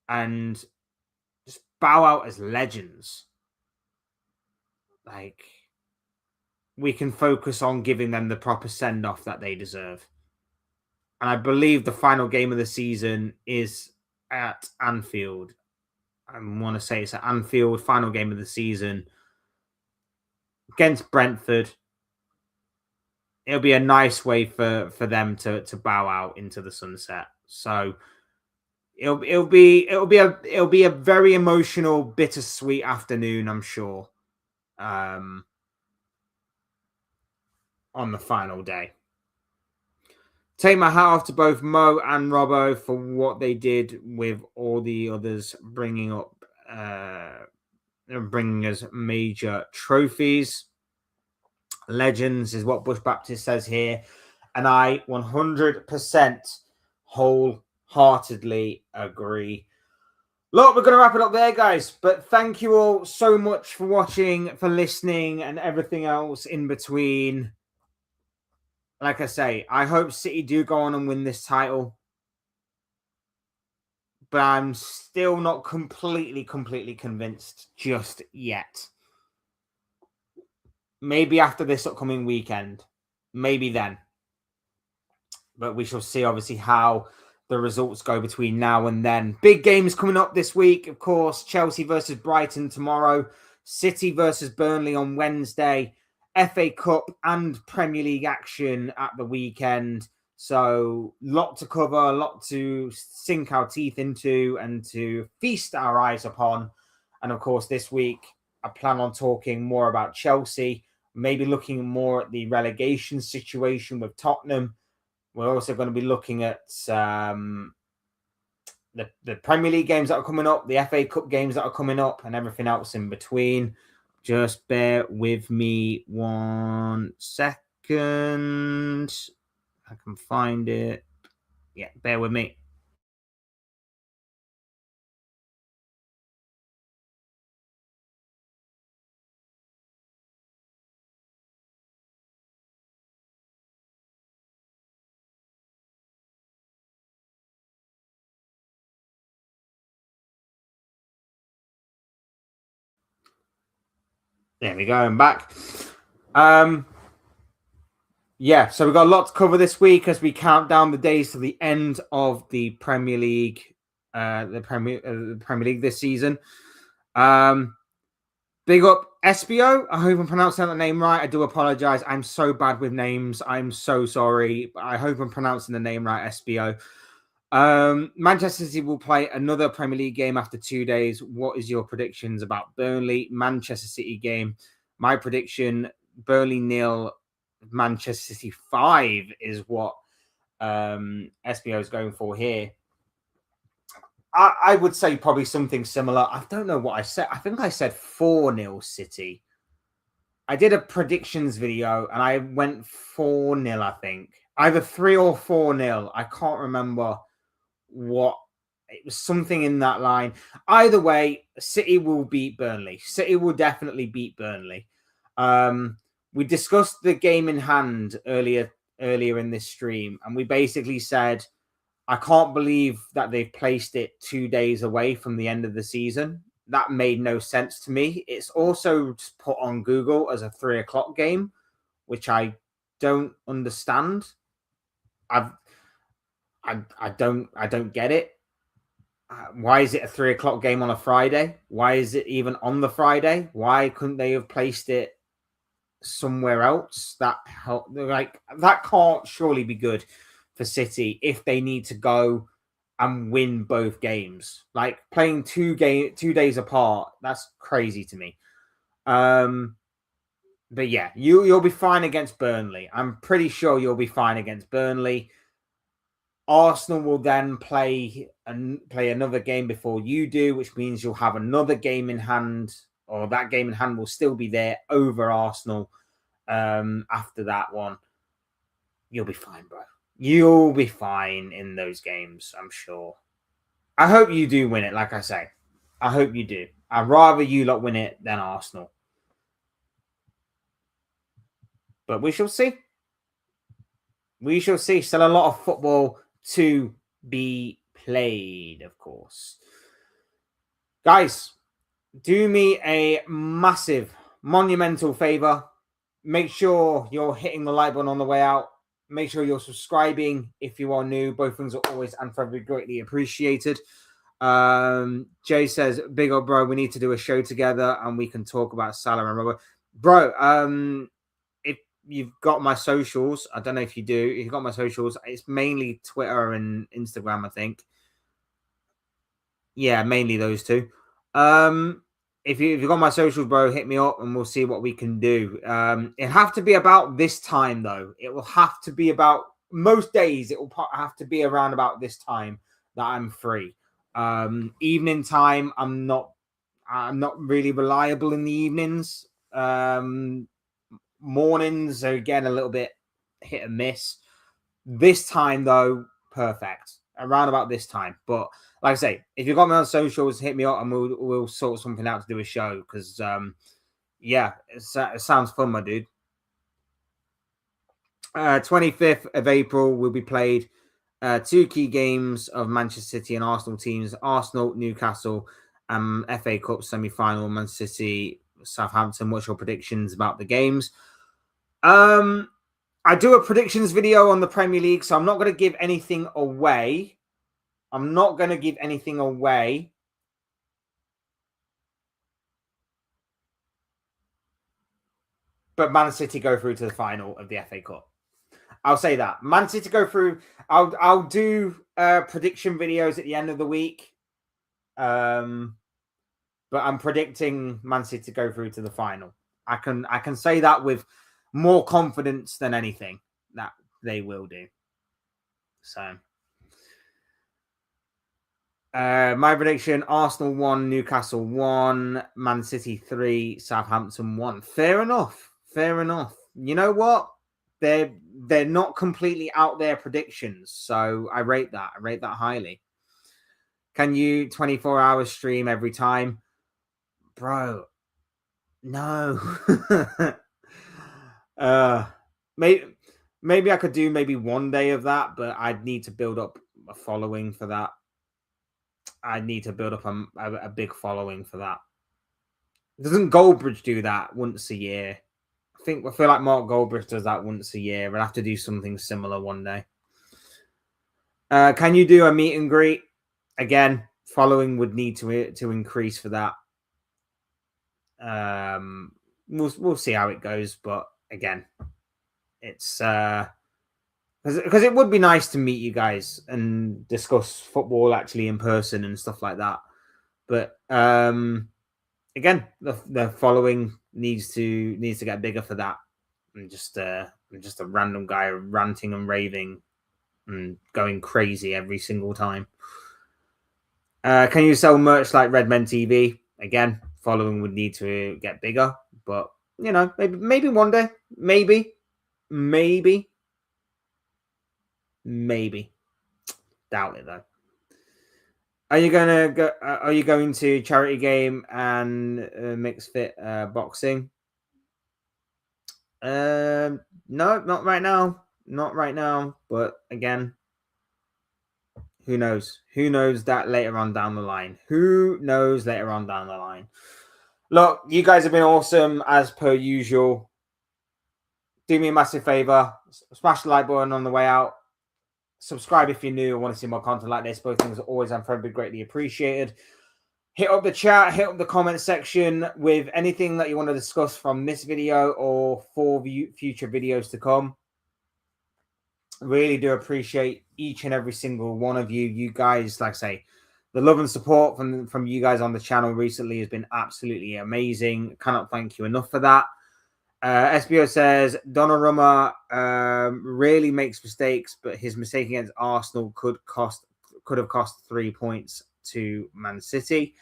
and just bow out as legends. Like, we can focus on giving them the proper send-off that they deserve. And I believe the final game of the season is at Anfield. I want to say it's at Anfield, final game of the season against Brentford. It'll be a nice way for them to bow out into the sunset. So it'll be a very emotional, bittersweet afternoon, I'm sure. On the final day. Take my hat off to both Mo and Robbo for what they did with all the others, bringing us major trophies. Legends is what Bush Baptist says here, and I 100% wholeheartedly agree. Look, we're going to wrap it up there, guys. But thank you all so much for watching, for listening, and everything else in between. Like I say, I hope City do go on and win this title. But I'm still not completely convinced just yet. Maybe after this upcoming weekend. Maybe then. But we shall see, obviously, how the results go between now and then. Big games coming up this week, of course. Chelsea versus Brighton tomorrow. City versus Burnley on Wednesday. FA Cup and Premier League action at the weekend. So, lot to cover, a lot to sink our teeth into and to feast our eyes upon. And of course, this week, I plan on talking more about Chelsea, maybe looking more at the relegation situation with Tottenham. We're also going to be looking at the Premier League games that are coming up, the FA Cup games that are coming up, and everything else in between. Just bear with me 1 second. I can find it. Yeah, bear with me. There we go. I'm back. Yeah, so we've got a lot to cover this week as we count down the days to the end of the Premier League, the Premier League this season. Big up SBO. I hope I'm pronouncing that name right. I do apologize. I'm so bad with names. I'm so sorry. But I hope I'm pronouncing the name right, SBO. Manchester City will play another Premier League game after 2 days. What is your predictions about Burnley Manchester City game? My prediction: Burnley 0, Manchester City 5 is what SBO is going for here. I would say probably something similar. I don't know what I said. I think I said 4-0 City. I did a predictions video and I went 4-0, I think. Either 3 or 4-0. I can't remember what. It was something in that line. Either way, City will beat Burnley. City will definitely beat Burnley. We discussed the game in hand earlier in this stream, and we basically said, I can't believe that they've placed it 2 days away from the end of the season. That made no sense to me. It's also put on Google as a 3 o'clock game, which I don't understand. I don't get it. Why is it a 3 o'clock game on a Friday? Why is it even on the Friday? Why couldn't they have placed it somewhere else? That can't surely be good for City if they need to go and win both games. Like playing 2 days apart, that's crazy to me. But yeah, you'll be fine against Burnley. I'm pretty sure you'll be fine against Burnley. Arsenal will then play another game before you do, which means you'll have another game in hand, or that game in hand will still be there over Arsenal. After that one, you'll be fine, bro. You'll be fine in those games, I'm sure. I hope you do win it, like I say. I hope you do. I'd rather you lot win it than Arsenal. But we shall see. We shall see. Still a lot of football to be played, of course. Guys, do me a massive, monumental favor. Make sure you're hitting the like button on the way out. Make sure you're subscribing if you are new. Both things are always and forever greatly appreciated. Jay says, big up, bro. We need to do a show together and we can talk about Salah and Robert. Bro, if you've got my socials, I don't know if you do. If you've got my socials, it's mainly Twitter and Instagram, I think. Yeah, mainly those two. If you've got my socials, bro, hit me up and we'll see what we can do. It'll have to be about this time, though. It will have to be about most days. It will have to be around about this time that I'm free. Evening time, I'm not really reliable in the evenings. Mornings are again a little bit hit and miss. This time, though, perfect. Around about this time, but like I say, if you've got me on socials, hit me up and we'll sort something out to do a show because, yeah, it sounds fun, my dude. 25th of April will be played 2 key games of Manchester City and Arsenal teams: Arsenal, Newcastle, FA Cup semi-final, Manchester City, Southampton. What's your predictions about the games? I do a predictions video on the Premier League, so I'm not going to give anything away. But Man City go through to the final of the FA Cup. I'll say that. Man City go through. I'll do prediction videos at the end of the week. But I'm predicting Man City to go through to the final. I can say that with more confidence than anything that they will do. So my prediction: Arsenal 1, Newcastle 1, Man City 3, Southampton 1. Fair enough. You know what? They're not completely out their predictions, so I rate that. I rate that highly. Can you 24 hours stream every time? Bro, no. Maybe I could do maybe one day of that, but I'd need to build up a following for that. I'd need to build up a big following for that. Doesn't Goldbridge do that once a year? I feel like Mark Goldbridge does that once a year. We'll have to do something similar one day. Can you do a meet and greet? Again, following would need to increase for that. We'll see how it goes, but again, it's because it would be nice to meet you guys and discuss football actually in person and stuff like that. But again, the following needs to get bigger for that. I'm just a random guy ranting and raving and going crazy every single time. Can you sell merch like Redmen TV? Again, following would need to get bigger, but you know, maybe one day, maybe. Doubt it though. Are you going to charity game and mixed fit boxing? No, not right now. Not right now. But again, who knows? Who knows that later on down the line? Look, you guys have been awesome as per usual. Do me a massive favor. Smash the like button on the way out. Subscribe if you're new and want to see more content like this. Both things are always and forever greatly appreciated. Hit up the chat, hit up the comment section with anything that you want to discuss from this video or for future videos to come. Really do appreciate each and every single one of you. You guys, like I say, the love and support from you guys on the channel recently has been absolutely amazing. Cannot thank you enough for that. SBO says Donnarumma really makes mistakes, but his mistake against Arsenal could have cost 3 points to Man City.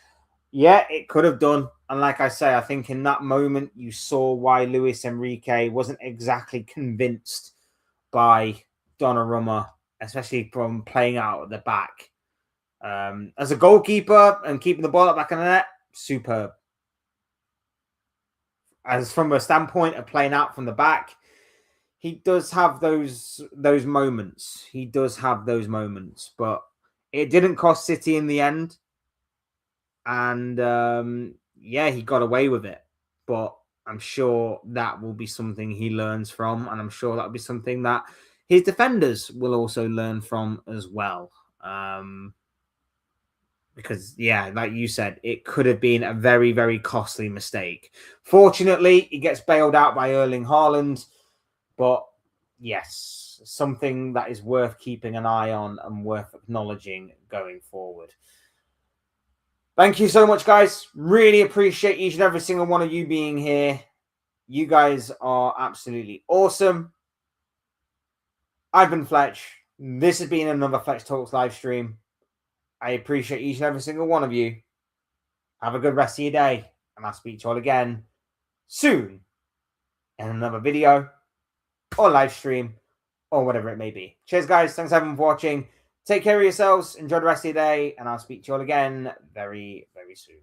Yeah, it could have done. And like I say, I think in that moment you saw why Luis Enrique wasn't exactly convinced by Donnarumma, especially from playing out at the back. As a goalkeeper and keeping the ball at the back of the net, superb. As from a standpoint of playing out from the back, he does have those moments. He does have those moments, but it didn't cost City in the end. And yeah, he got away with it. But I'm sure that will be something he learns from, and I'm sure that'll be something that his defenders will also learn from as well. Because, yeah, like you said, it could have been a very, very costly mistake. Fortunately, he gets bailed out by Erling Haaland. But, yes, something that is worth keeping an eye on and worth acknowledging going forward. Thank you so much, guys. Really appreciate each and every single one of you being here. You guys are absolutely awesome. I've been Fletch. This has been another Fletch Talks live stream. I appreciate each and every single one of you. Have a good rest of your day, and I'll speak to you all again soon in another video or live stream or whatever it may be. Cheers, guys. Thanks everyone for watching. Take care of yourselves. Enjoy the rest of your day, and I'll speak to you all again very, very soon.